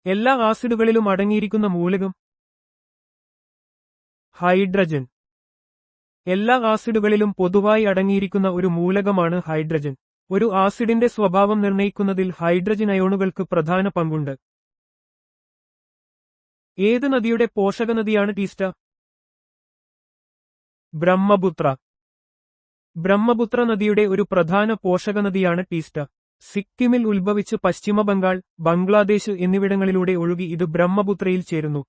എല്ലാ ആസിഡുകളിലും അടങ്ങിയിരിക്കുന്ന മൂലകം ഹൈഡ്രജൻ. എല്ലാ ആസിഡുകളിലും പൊതുവായി അടങ്ങിയിരിക്കുന്ന ഒരു മൂലകമാണ് ഹൈഡ്രജൻ. ഒരു ആസിഡിന്റെ സ്വഭാവം നിർണ്ണയിക്കുന്നതിൽ ഹൈഡ്രജൻ അയോണുകൾക്ക് പ്രധാന പങ്കുണ്ട്. ഏത് നദിയുടെ പോഷകനദിയാണ് ടീസ്റ്റ? ബ്രഹ്മപുത്ര. ബ്രഹ്മപുത്ര നദിയുടെ ഒരു പ്രധാന പോഷകനദിയാണ് ടീസ്റ്റ. സിക്കിമിൽ ഉത്ഭവിച്ച് പശ്ചിമ ബംഗാൾ, ബംഗ്ലാദേശ് എന്നിവിടങ്ങളിലൂടെ ഒഴുകി ഇത് ബ്രഹ്മപുത്രയിൽ ചേരുന്നു.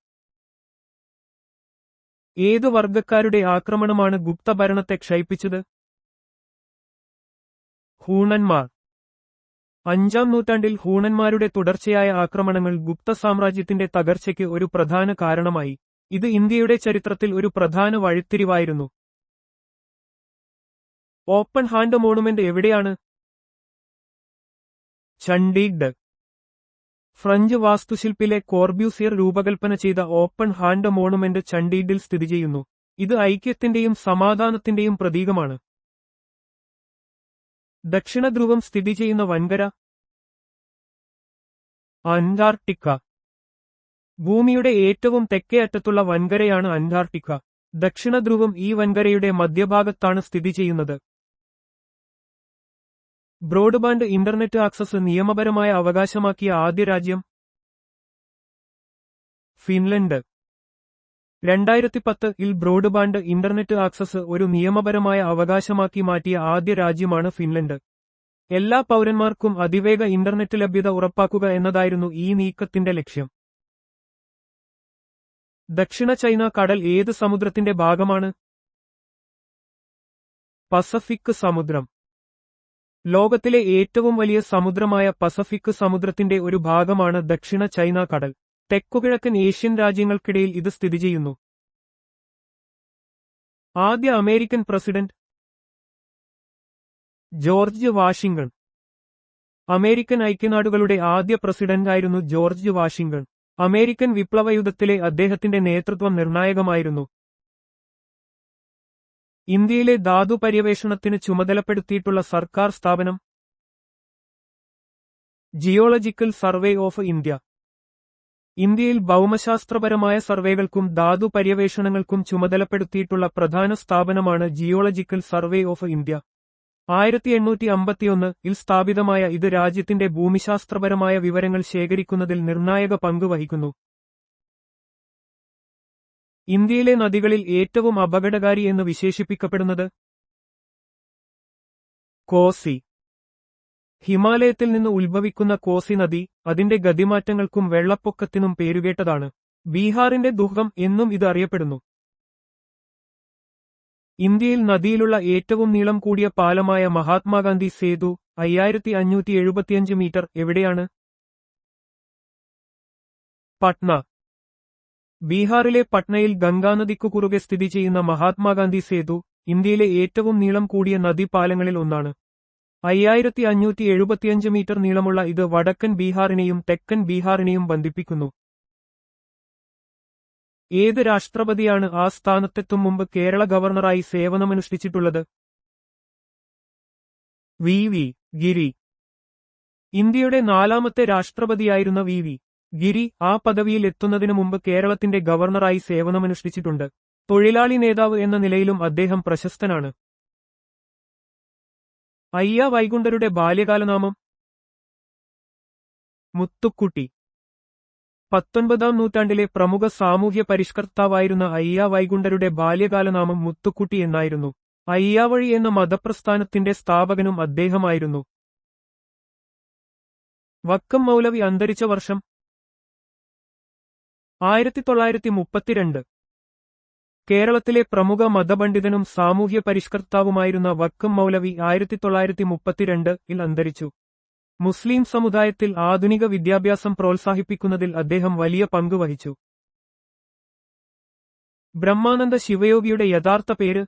ഏതു വർഗക്കാരുടെ ആക്രമണമാണ് ഗുപ്ത ഭരണത്തെ ക്ഷയിപ്പിച്ചത്? ഹൂണന്മാർ. 5-ാം നൂറ്റാണ്ടിൽ ഹൂണന്മാരുടെ തുടർച്ചയായ ആക്രമണങ്ങൾ ഗുപ്ത സാമ്രാജ്യത്തിന്റെ തകർച്ചയ്ക്ക് ഒരു പ്രധാന കാരണമായി. ഇത് ഇന്ത്യയുടെ ചരിത്രത്തിൽ ഒരു പ്രധാന വഴിത്തിരിവായിരുന്നു. ഓപ്പൺ ഹാൻഡ് മോണുമെന്റ് എവിടെയാണ്? ചണ്ഡീഗഡ്. ഫ്രഞ്ച് വാസ്തുശില്പിലെ കോർബ്യൂസിയർ രൂപകൽപ്പന ചെയ്ത ഓപ്പൺ ഹാൻഡ് മോണുമെന്റ് ചണ്ഡീഗഡിൽ സ്ഥിതിചെയ്യുന്നു. ഇത് ഐക്യത്തിന്റെയും സമാധാനത്തിന്റെയും പ്രതീകമാണ്. ദക്ഷിണ ധ്രുവം സ്ഥിതി ചെയ്യുന്ന വൻകര? അന്റാർട്ടിക്ക. ഭൂമിയുടെ ഏറ്റവും തെക്കേ അറ്റത്തുള്ള വൻകരയാണ് അന്റാർട്ടിക്ക. ദക്ഷിണ ധ്രുവം ഈ വൻകരയുടെ മധ്യഭാഗത്താണ് സ്ഥിതി ചെയ്യുന്നത്. ബ്രോഡ്ബാൻഡ് ഇന്റർനെറ്റ് ആക്സസ് നിയമപരമായ അവകാശമാക്കിയ ആദ്യ രാജ്യം? ഫിൻലൻഡ്. 2010-ൽ ബ്രോഡ്ബാൻഡ് ഇന്റർനെറ്റ് ആക്സസ് ഒരു നിയമപരമായ അവകാശമാക്കി മാറ്റിയ ആദ്യ രാജ്യമാണ് ഫിൻലൻഡ്. എല്ലാ പൗരന്മാർക്കും അതിവേഗ ഇന്റർനെറ്റ് ലഭ്യത ഉറപ്പാക്കുക എന്നതായിരുന്നു ഈ നീക്കത്തിന്റെ ലക്ഷ്യം. ദക്ഷിണ ചൈന കടൽ ഏത് സമുദ്രത്തിന്റെ ഭാഗമാണ്? പസഫിക് സമുദ്രം. ലോകത്തിലെ ഏറ്റവും വലിയ സമുദ്രമായ പസഫിക് സമുദ്രത്തിന്റെ ഒരു ഭാഗമാണ് ദക്ഷിണ ചൈന കടൽ. തെക്കുകിഴക്കൻ ഏഷ്യൻ രാജ്യങ്ങൾക്കിടയിൽ ഇത് സ്ഥിതിചെയ്യുന്നു. ആദ്യ American president? George Washington. American ഐക്യനാടുകളുടെ ആദ്യ പ്രസിഡന്റായിരുന്നു ജോർജ് വാഷിംഗ്ടൺ. അമേരിക്കൻ വിപ്ലവയുദ്ധത്തിലെ അദ്ദേഹത്തിന്റെ നേതൃത്വം നിർണായകമായിരുന്നു. ഇന്ത്യയിലെ ധാതു പര്യവേഷണത്തിന് ചുമതലപ്പെടുത്തിയിട്ടുള്ള സർക്കാർ സ്ഥാപനം? Geological survey of India. ഇന്ത്യയിൽ ഭൗമശാസ്ത്രപരമായ സർവേകൾക്കും ധാതു പര്യവേഷണങ്ങൾക്കും ചുമതലപ്പെടുത്തിയിട്ടുള്ള പ്രധാന സ്ഥാപനമാണ് ജിയോളജിക്കൽ സർവേ ഓഫ് ഇന്ത്യ. 1851-ൽ സ്ഥാപിതമായ ഇത് രാജ്യത്തിന്റെ ഭൂമിശാസ്ത്രപരമായ വിവരങ്ങൾ ശേഖരിക്കുന്നതിൽ നിർണായക പങ്ക് വഹിക്കുന്നു. ഇന്ത്യയിലെ നദികളിൽ ഏറ്റവും അപകടകാരി എന്ന് വിശേഷിപ്പിക്കപ്പെടുന്നത്? കോസി. ഹിമാലയത്തിൽ നിന്ന് ഉത്ഭവിക്കുന്ന കോസി നദി അതിന്റെ ഗതിമാറ്റങ്ങൾക്കും വെള്ളപ്പൊക്കത്തിനും പേരുകേട്ടതാണ്. ബീഹാറിന്റെ ദുർഗം എന്നും ഇത് അറിയപ്പെടുന്നു. ഇന്ത്യയിൽ നദിയിലുള്ള ഏറ്റവും നീളം കൂടിയ പാലമായ മഹാത്മാഗാന്ധി സേതു 5575 മീറ്റർ എവിടെയാണ്? പട്ന. ബീഹാറിലെ പട്നയിൽ ഗംഗാനദിക്കു കുറുകെ സ്ഥിതി ചെയ്യുന്ന മഹാത്മാഗാന്ധി സേതു ഇന്ത്യയിലെ ഏറ്റവും നീളം കൂടിയ നദീപാലങ്ങളിൽ ഒന്നാണ്. 5575 മീറ്റർ നീളമുള്ള ഇത് വടക്കൻ ബീഹാറിനെയും തെക്കൻ ബീഹാറിനെയും ബന്ധിപ്പിക്കുന്നു. ഏത് രാഷ്ട്രപതിയാണ് ആ സ്ഥാനത്തെത്തും മുമ്പ് കേരള ഗവർണറായി സേവനമനുഷ്ഠിച്ചിട്ടുള്ളത്? വി. ഗിരി. ഇന്ത്യയുടെ 4ാമത്തെ രാഷ്ട്രപതിയായിരുന്ന വി. ഗിരി ആ പദവിയിൽ എത്തുന്നതിനു മുമ്പ് കേരളത്തിന്റെ ഗവർണറായി സേവനമനുഷ്ഠിച്ചിട്ടുണ്ട്. തൊഴിലാളി നേതാവ് എന്ന നിലയിലും അദ്ദേഹം പ്രശസ്തനാണ്. അയ്യ വൈകുണ്ഠരുടെ ബാല്യകാലനാമം? മുത്തുക്കുട്ടി. 19-ാം നൂറ്റാണ്ടിലെ പ്രമുഖ സാമൂഹ്യ പരിഷ്കർത്താവായിരുന്ന അയ്യ വൈകുണ്ഠരുടെ ബാല്യകാലനാമം മുത്തുക്കുട്ടി എന്നായിരുന്നു. അയ്യാവഴി എന്ന മതപ്രസ്ഥാനത്തിന്റെ സ്ഥാപകനും അദ്ദേഹമായിരുന്നു. വക്കം മൗലവി അന്തരിച്ച വർഷം? 1932. കേരളത്തിലെ പ്രമുഖ മതപണ്ഡിതനും സാമൂഹ്യ പരിഷ്കർത്താവുമായിരുന്ന വക്കം മൗലവി 1932-ൽ അന്തരിച്ചു. മുസ്ലിം സമുദായത്തിൽ ആധുനിക വിദ്യാഭ്യാസം പ്രോത്സാഹിപ്പിക്കുന്നതിൽ അദ്ദേഹം വലിയ പങ്ക് വഹിച്ചു. ബ്രഹ്മാനന്ദ ശിവയോഗിയുടെ യഥാർത്ഥ പേര്?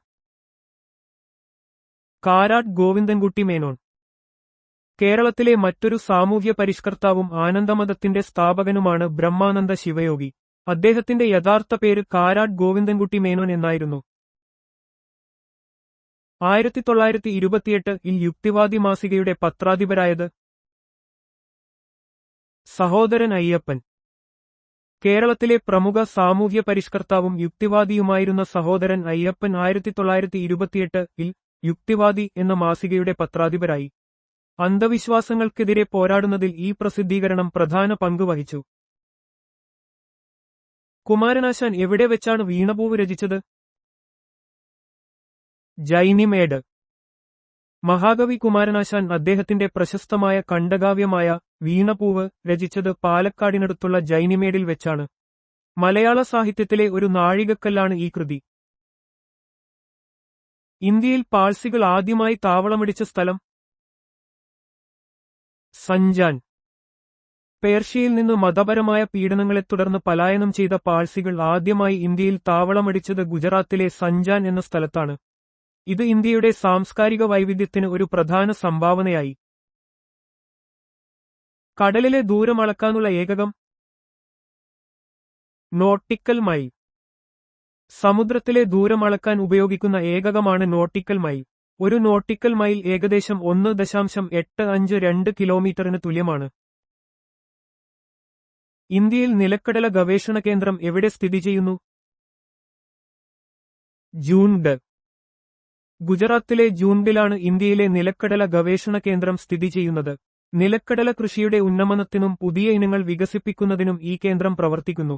കാരാട്ട് ഗോവിന്ദൻകുട്ടി മേനോൻ. കേരളത്തിലെ മറ്റൊരു സാമൂഹ്യ പരിഷ്കർത്താവും ആനന്ദമതത്തിന്റെ സ്ഥാപകനുമാണ് ബ്രഹ്മാനന്ദ ശിവയോഗി. അദ്ദേഹത്തിന്റെ യഥാർത്ഥ പേര് കാരാട്ട് ഗോവിന്ദൻകുട്ടി മേനോൻ എന്നായിരുന്നു. 1928-ൽ യുക്തിവാദി മാസികയുടെ പത്രാധിപരായത്? സഹോദരൻ അയ്യപ്പൻ. കേരളത്തിലെ പ്രമുഖ സാമൂഹ്യ പരിഷ്കർത്താവും യുക്തിവാദിയുമായിരുന്ന സഹോദരൻ അയ്യപ്പൻ 1928-ൽ യുക്തിവാദി എന്ന മാസികയുടെ പത്രാധിപരായി. അന്ധവിശ്വാസങ്ങൾക്കെതിരെ പോരാടുന്നതിൽ ഈ പ്രസിദ്ധീകരണം പ്രധാന പങ്ക് വഹിച്ചു. കുമാരനാശാൻ എവിടെ വെച്ചാണ് വീണപൂവ് രചിച്ചത്? ജൈനിമേട്. മഹാകവി കുമാരനാശാൻ അദ്ദേഹത്തിന്റെ പ്രശസ്തമായ ഖണ്ഡകാവ്യമായ വീണപൂവ് രചിച്ചത് പാലക്കാടിനടുത്തുള്ള ജൈനിമേടിൽ വെച്ചാണ്. മലയാള സാഹിത്യത്തിലെ ഒരു നാഴികക്കല്ലാണ് ഈ കൃതി. ഇന്ത്യയിൽ പാഴ്സികൾ ആദ്യമായി താവളമടിച്ച സ്ഥലം? സഞ്ചാൻ. പേർഷ്യയിൽ നിന്ന് മതപരമായ പീഡനങ്ങളെ തുടർന്ന് പലായനം ചെയ്ത പാഴ്സികൾ ആദ്യമായി ഇന്ത്യയിൽ താവളമടിച്ചത് ഗുജറാത്തിലെ സഞ്ചാൻ എന്ന സ്ഥലത്താണ്. ഇത് ഇന്ത്യയുടെ സാംസ്കാരിക വൈവിധ്യത്തിന് ഒരു പ്രധാന സംഭാവനയായി. കടലിലെ ദൂരം അളക്കാനുള്ള ഏകകം? Nautical mile. സമുദ്രത്തിലെ ദൂരം അളക്കാൻ ഉപയോഗിക്കുന്ന ഏകകമാണ് നോട്ടിക്കൽ മൈൽ. ഒരു നോട്ടിക്കൽ മൈൽ ഏകദേശം 1.85 കിലോമീറ്ററിന് തുല്യമാണ്. ഇന്ത്യയിൽ നിലക്കടല ഗവേഷണ കേന്ദ്രം എവിടെ സ്ഥിതി ചെയ്യുന്നു? ജൂൻഡ്. ഗുജറാത്തിലെ ജൂൻഡിലാണ് ഇന്ത്യയിലെ നിലക്കടല ഗവേഷണ കേന്ദ്രം സ്ഥിതി ചെയ്യുന്നത്. നിലക്കടല കൃഷിയുടെ ഉന്നമനത്തിനും പുതിയ ഇനങ്ങൾ വികസിപ്പിക്കുന്നതിനും ഈ കേന്ദ്രം പ്രവർത്തിക്കുന്നു.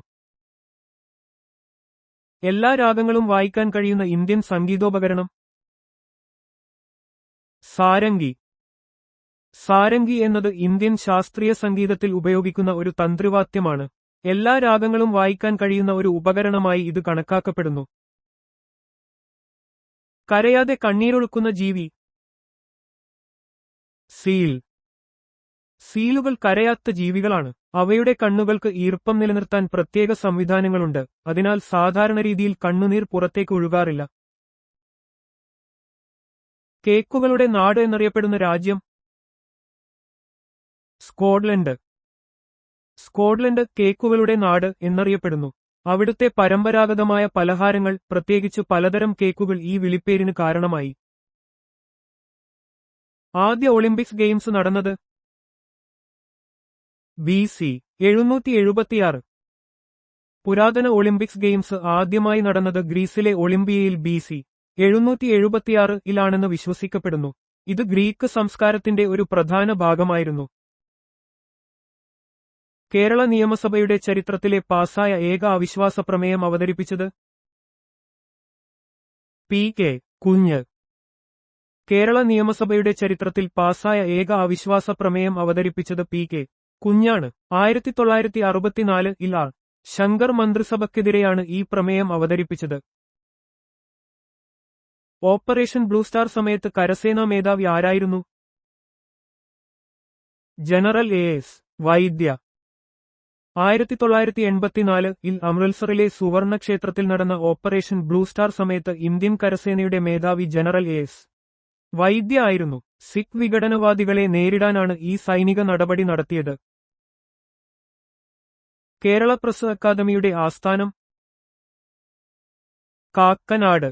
എല്ലാ രാഗങ്ങളും വായിക്കാൻ കഴിയുന്ന ഇന്ത്യൻ സംഗീതോപകരണം? സാരംഗി. സാരംഗി എന്നത് ഇന്ത്യൻ ശാസ്ത്രീയ സംഗീതത്തിൽ ഉപയോഗിക്കുന്ന ഒരു തന്ത്രിവാദ്യമാണ്. എല്ലാ രാഗങ്ങളും വായിക്കാൻ കഴിയുന്ന ഒരു ഉപകരണമായി ഇത് കണക്കാക്കപ്പെടുന്നു. കരയാതെ കണ്ണീരൊഴുക്കുന്ന ജീവി? സീൽ. സീലുകൾ കരയാത്ത ജീവികളാണ്. അവയുടെ കണ്ണുകൾക്ക് ഈർപ്പം നിലനിർത്താൻ പ്രത്യേക സംവിധാനങ്ങളുണ്ട്. അതിനാൽ സാധാരണ രീതിയിൽ കണ്ണുനീർ പുറത്തേക്ക് ഒഴുകാറില്ല. കേക്കുകളുടെ നാട് എന്നറിയപ്പെടുന്ന രാജ്യം? സ്കോട്ട്ലൻഡ്. സ്കോട്ട്ലൻഡ് കേക്കുകളുടെ നാട് എന്നറിയപ്പെടുന്നു. അവിടുത്തെ പരമ്പരാഗതമായ പലഹാരങ്ങൾ, പ്രത്യേകിച്ച് പലതരം കേക്കുകൾ ഈ വിളിപ്പേരിന് കാരണമായി. ആദ്യ ഒളിമ്പിക്സ് ഗെയിംസ് നടന്നത്? BC 776. പുരാതന ഒളിമ്പിക്സ് ഗെയിംസ് ആദ്യമായി നടന്നത് ഗ്രീസിലെ ഒളിമ്പിയയിൽ BC 776-ലാണെന്ന് വിശ്വസിക്കപ്പെടുന്നു. ഇത് ഗ്രീക്ക് സംസ്കാരത്തിന്റെ ഒരു പ്രധാന ഭാഗമായിരുന്നു. കേരള നിയമസഭയുടെ ചരിത്രത്തിലെ പാസായ ഏക അവിശ്വാസ പ്രമേയം അവതരിപ്പിച്ചത്? P.K. കുഞ്ഞ്. കേരള നിയമസഭയുടെ ചരിത്രത്തിൽ പാസായ ഏക അവിശ്വാസ പ്രമേയം അവതരിപ്പിച്ചത് P.K. കുഞ്ഞാണ്. 1964-ൽ ആർ. ശങ്കർ മന്ത്രിസഭയ്ക്കെതിരെയാണ് ഈ പ്രമേയം അവതരിപ്പിച്ചത്. ഓപ്പറേഷൻ ബ്ലൂ സ്റ്റാർ സമയത്ത് കരസേനാ മേധാവി ആരായിരുന്നു? General A.S. വൈദ്യ. 1984-ൽ അമൃത്സറിലെ സുവർണ ക്ഷേത്രത്തിൽ നടന്ന ഓപ്പറേഷൻ ബ്ലൂ സ്റ്റാർ സമയത്ത് ഇന്ത്യൻ കരസേനയുടെ മേധാവി ജനറൽ A.S. വൈദ്യ ആയിരുന്നു. സിഖ് വിഘടനവാദികളെ നേരിടാനാണ് ഈ സൈനിക നടപടി നടത്തിയത്. കേരള പ്രസ് അക്കാദമിയുടെ ആസ്ഥാനം? കാക്കനാട്.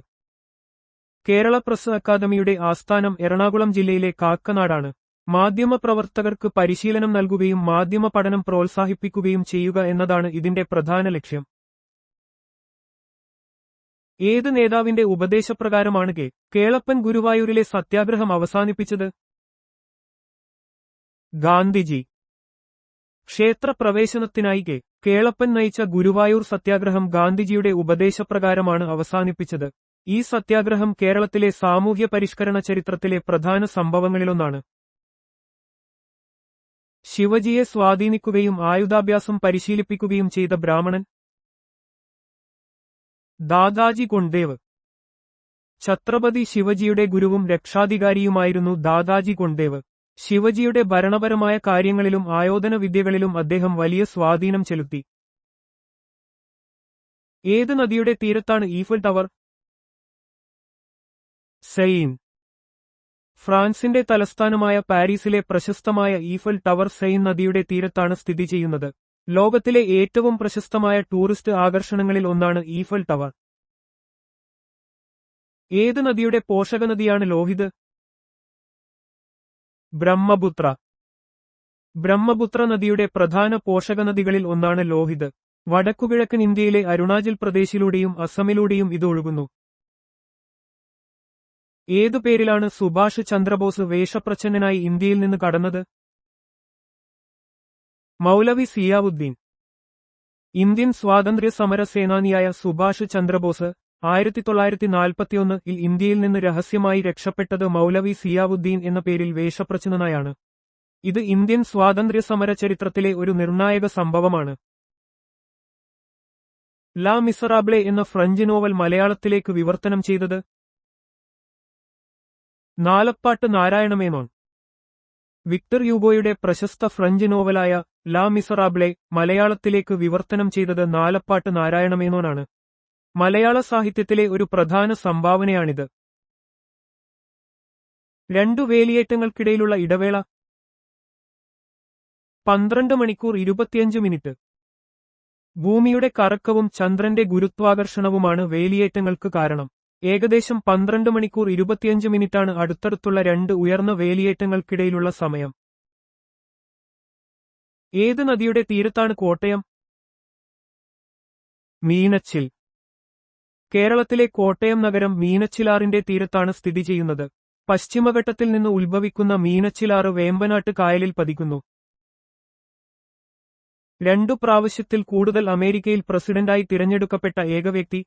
കേരള പ്രസ് അക്കാദമിയുടെ ആസ്ഥാനം എറണാകുളം ജില്ലയിലെ കാക്കനാടാണ്. മാധ്യമപ്രവർത്തകർക്ക് പരിശീലനം നൽകുകയും മാധ്യമ പഠനം പ്രോത്സാഹിപ്പിക്കുകയും ചെയ്യുക എന്നതാണ് ഇതിന്റെ പ്രധാന ലക്ഷ്യം. ഏത് നേതാവിന്റെ ഉപദേശപ്രകാരമാണ് കേളപ്പൻ ഗുരുവായൂരിലെ സത്യാഗ്രഹം അവസാനിപ്പിച്ചത്? ഗാന്ധിജി. ക്ഷേത്രപ്രവേശനത്തിനായി കേളപ്പൻ നയിച്ച ഗുരുവായൂർ സത്യാഗ്രഹം ഗാന്ധിജിയുടെ ഉപദേശപ്രകാരമാണ് അവസാനിപ്പിച്ചത്. ഈ സത്യാഗ്രഹം കേരളത്തിലെ സാമൂഹ്യ പരിഷ്കരണ ചരിത്രത്തിലെ പ്രധാന സംഭവങ്ങളിലൊന്നാണ്. ശിവജിയെ സ്വാധീനിക്കുകയും ആയുധാഭ്യാസം പരിശീലിപ്പിക്കുകയും ചെയ്ത ബ്രാഹ്മണൻ? ദാദാജി കൊണ്ട്ദേവ്. ഛത്രപതി ശിവജിയുടെ ഗുരുവും രക്ഷാധികാരിയുമായിരുന്നു ദാദാജി കൊണ്ട്ദേവ്. ശിവജിയുടെ ഭരണപരമായ കാര്യങ്ങളിലും ആയോധന വിദ്യകളിലും അദ്ദേഹം വലിയ സ്വാധീനം ചെലുത്തി. ഏത് നദിയുടെ തീരത്താണ് ഈഫൽ ടവർ? സെയിൻ. ഫ്രാൻസിന്റെ തലസ്ഥാനമായ പാരീസിലെ പ്രശസ്തമായ ഈഫൽ ടവർ സെയിൻ നദിയുടെ തീരത്താണ് സ്ഥിതി ചെയ്യുന്നത്. ലോകത്തിലെ ഏറ്റവും പ്രശസ്തമായ ടൂറിസ്റ്റ് ആകർഷണങ്ങളിൽ ഒന്നാണ് ഈഫൽ ടവർ. ഏത് നദിയുടെ പോഷകനദിയാണ് ലോഹിത്? ബ്രഹ്മപുത്ര. ബ്രഹ്മപുത്ര നദിയുടെ പ്രധാന പോഷകനദികളിൽ ഒന്നാണ് ലോഹിത്. വടക്കുകിഴക്കൻ ഇന്ത്യയിലെ അരുണാചൽ പ്രദേശിലൂടെയും അസമിലൂടെയും ഇത് ഒഴുകുന്നു. ഏതു പേരിലാണ് സുഭാഷ് ചന്ദ്രബോസ് വേഷപ്രച്ഛന്നനായി ഇന്ത്യയിൽ നിന്ന് കടന്നത്? മൗലവി സിയാവുദ്ദീൻ. ഇന്ത്യൻ സ്വാതന്ത്ര്യ സമര സേനാനിയായ സുഭാഷ് ചന്ദ്രബോസ് 1941-ൽ ഇന്ത്യയിൽ നിന്ന് രഹസ്യമായി രക്ഷപ്പെട്ടത് മൗലവി സിയാവുദ്ദീൻ എന്ന പേരിൽ വേഷപ്രച്ഛന്നനായാണ്. ഇത് ഇന്ത്യൻ സ്വാതന്ത്ര്യ സമര ചരിത്രത്തിലെ ഒരു നിർണായക സംഭവമാണ്. ലാ മിസറാബ്ലെ എന്ന ഫ്രഞ്ച് നോവൽ മലയാളത്തിലേക്ക് വിവർത്തനം ചെയ്തത് നാലപ്പാട്ട് നാരായണമേനോൻ. വിക്ടർ യൂഗോയുടെ പ്രശസ്ത ഫ്രഞ്ച് നോവലായ ലാ മിസറാബ്ലെ മലയാളത്തിലേക്ക് വിവർത്തനം ചെയ്തത് നാലപ്പാട്ട് നാരായണമേനോനാണ്. മലയാള സാഹിത്യത്തിലെ ഒരു പ്രധാന സംഭാവനയാണിത്. രണ്ടു വേലിയേറ്റങ്ങൾക്കിടയിലുള്ള ഇടവേള 12 മണിക്കൂർ 25 മിനിറ്റ്. ഭൂമിയുടെ കറക്കവും ചന്ദ്രന്റെ ഗുരുത്വാകർഷണവുമാണ് വേലിയേറ്റങ്ങൾക്ക് കാരണം. ഏകദേശം 12 മണിക്കൂർ 25 മിനിറ്റാണ് അടുത്തടുത്തുള്ള രണ്ട് ഉയർന്ന വേലിയേറ്റങ്ങൾക്കിടയിലുള്ള സമയം. ഏത് നദിയുടെ തീരത്താണ് കോട്ടയം? മീനച്ചിൽ. കേരളത്തിലെ കോട്ടയം നഗരം മീനച്ചിലാറിന്റെ തീരത്താണ് സ്ഥിതി ചെയ്യുന്നത്. പശ്ചിമഘട്ടത്തിൽ നിന്ന് ഉത്ഭവിക്കുന്ന മീനച്ചിലാറ് വേമ്പനാട്ട് കായലിൽ പതിക്കുന്നു. 2 പ്രാവശ്യത്തിൽ കൂടുതൽ അമേരിക്കയിൽ പ്രസിഡന്റായി തിരഞ്ഞെടുക്കപ്പെട്ട ഏക വ്യക്തി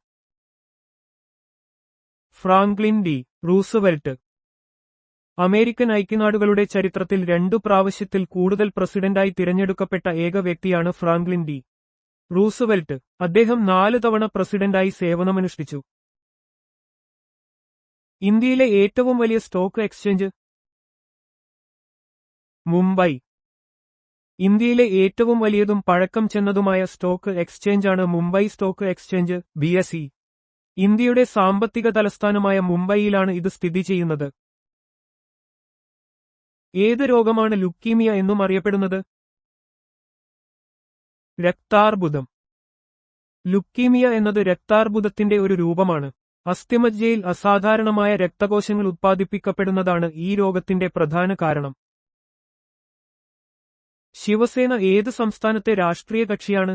ഫ്രാങ്ക്ലിൻ ഡി റൂസ്വെൽറ്റ്. അമേരിക്കൻ ഐക്യനാടുകളുടെ ചരിത്രത്തിൽ 2 പ്രാവശ്യത്തിൽ കൂടുതൽ പ്രസിഡന്റായി തിരഞ്ഞെടുക്കപ്പെട്ട ഏക വ്യക്തിയാണ് ഫ്രാങ്ക്ലിൻ ഡി റൂസ്വെൽറ്റ്. അദ്ദേഹം 4 തവണ പ്രസിഡന്റായി സേവനമനുഷ്ഠിച്ചു. ഇന്ത്യയിലെ ഏറ്റവും വലിയ സ്റ്റോക്ക് എക്സ്ചേഞ്ച്? മുംബൈ. ഇന്ത്യയിലെ ഏറ്റവും വലിയതും പഴക്കം ചെന്നതുമായ സ്റ്റോക്ക് എക്സ്ചേഞ്ചാണ് മുംബൈ സ്റ്റോക്ക് എക്സ്ചേഞ്ച് BSE. ഇന്ത്യയുടെ സാമ്പത്തിക തലസ്ഥാനമായ മുംബൈയിലാണ് ഇത് സ്ഥിതി ചെയ്യുന്നത്. ഏത് രോഗമാണ് ലുക്കീമിയ എന്നും അറിയപ്പെടുന്നത്? രക്താർബുദം. ലുക്കീമിയ എന്നത് രക്താർബുദത്തിന്റെ ഒരു രൂപമാണ്. അസ്ഥിമജ്ജയിൽ അസാധാരണമായ രക്തകോശങ്ങൾ ഉത്പാദിപ്പിക്കപ്പെടുന്നതാണ് ഈ രോഗത്തിന്റെ പ്രധാന കാരണം. ശിവസേന ഏത് സംസ്ഥാനത്തെ രാഷ്ട്രീയ കക്ഷിയാണ്?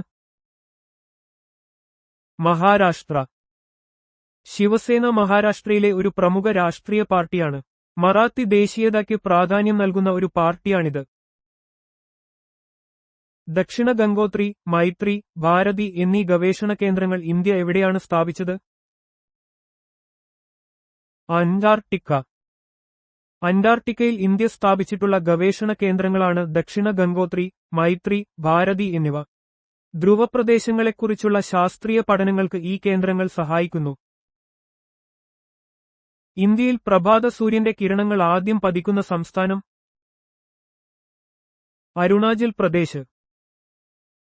മഹാരാഷ്ട്ര. ശിവസേന മഹാരാഷ്ട്രയിലെ ഒരു പ്രമുഖ രാഷ്ട്രീയ പാർട്ടിയാണ്. മറാത്തി ദേശീയതയ്ക്ക് പ്രാധാന്യം നൽകുന്ന ഒരു പാർട്ടിയാണിത്. ദക്ഷിണ ഗംഗോത്രി, മൈത്രി, ഭാരതി എന്നീ ഗവേഷണ കേന്ദ്രങ്ങൾ ഇന്ത്യ എവിടെയാണ് സ്ഥാപിച്ചത്? അന്റാർട്ടിക്ക. അന്റാർട്ടിക്കയിൽ ഇന്ത്യ സ്ഥാപിച്ചിട്ടുള്ള ഗവേഷണ കേന്ദ്രങ്ങളാണ് ദക്ഷിണ ഗംഗോത്രി, മൈത്രി, ഭാരതി എന്നിവ. ധ്രുവപ്രദേശങ്ങളെക്കുറിച്ചുള്ള ശാസ്ത്രീയ പഠനങ്ങൾക്ക് ഈ കേന്ദ്രങ്ങൾ സഹായിക്കുന്നു. ഇന്ത്യയിൽ പ്രഭാത സൂര്യന്റെ കിരണങ്ങൾ ആദ്യം പതിക്കുന്ന സംസ്ഥാനം? അരുണാചൽ പ്രദേശ്.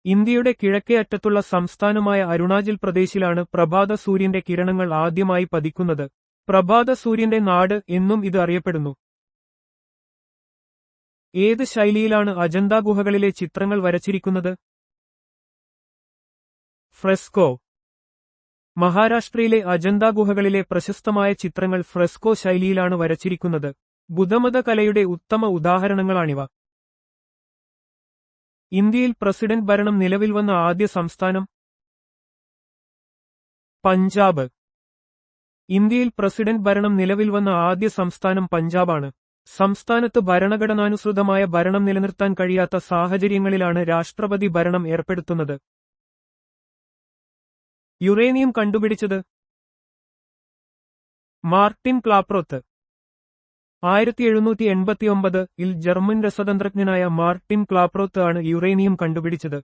ഇന്ത്യയുടെ കിഴക്കേ അറ്റത്തുള്ള സംസ്ഥാനമായ അരുണാചൽ പ്രദേശിലാണ് പ്രഭാത സൂര്യന്റെ കിരണങ്ങൾ ആദ്യമായി പതിക്കുന്നത്. പ്രഭാത സൂര്യന്റെ നാട് എന്നും ഇത് അറിയപ്പെടുന്നു. ഏത് ശൈലിയിലാണ് അജന്ത ഗുഹകളിലെ ചിത്രങ്ങൾ വരച്ചിരിക്കുന്നത്? ഫ്രെസ്കോ. മഹാരാഷ്ട്രയിലെ അജന്ത ഗുഹകളിലെ പ്രശസ്തമായ ചിത്രങ്ങൾ ഫ്രെസ്കോ ശൈലിയിലാണ് വരച്ചിരിക്കുന്നത്. ബുദ്ധമത കലയുടെ ഉത്തമ ഉദാഹരണങ്ങളാണിവ. ഇന്ത്യയിൽ പ്രസിഡന്റ് ഭരണം നിലവിൽ വന്ന ആദ്യ സംസ്ഥാനം? പഞ്ചാബ്. ഇന്ത്യയിൽ പ്രസിഡന്റ് ഭരണം നിലവിൽ വന്ന ആദ്യ സംസ്ഥാനം പഞ്ചാബാണ്. സംസ്ഥാനത്ത് ഭരണഘടനാനുസൃതമായ ഭരണം നിലനിർത്താൻ കഴിയാത്ത സാഹചര്യങ്ങളിലാണ് രാഷ്ട്രപതി ഭരണം ഏർപ്പെടുത്തുന്നത്. യുറേനിയം കണ്ടുപിടിച്ചത്? മാർട്ടിൻ ക്ലാപ്രോത്ത്. 1789-ൽ ജർമ്മൻ രസതന്ത്രജ്ഞനായ മാർട്ടിൻ ക്ലാപ്രോത്ത് ആണ് യുറേനിയം കണ്ടുപിടിച്ചത്.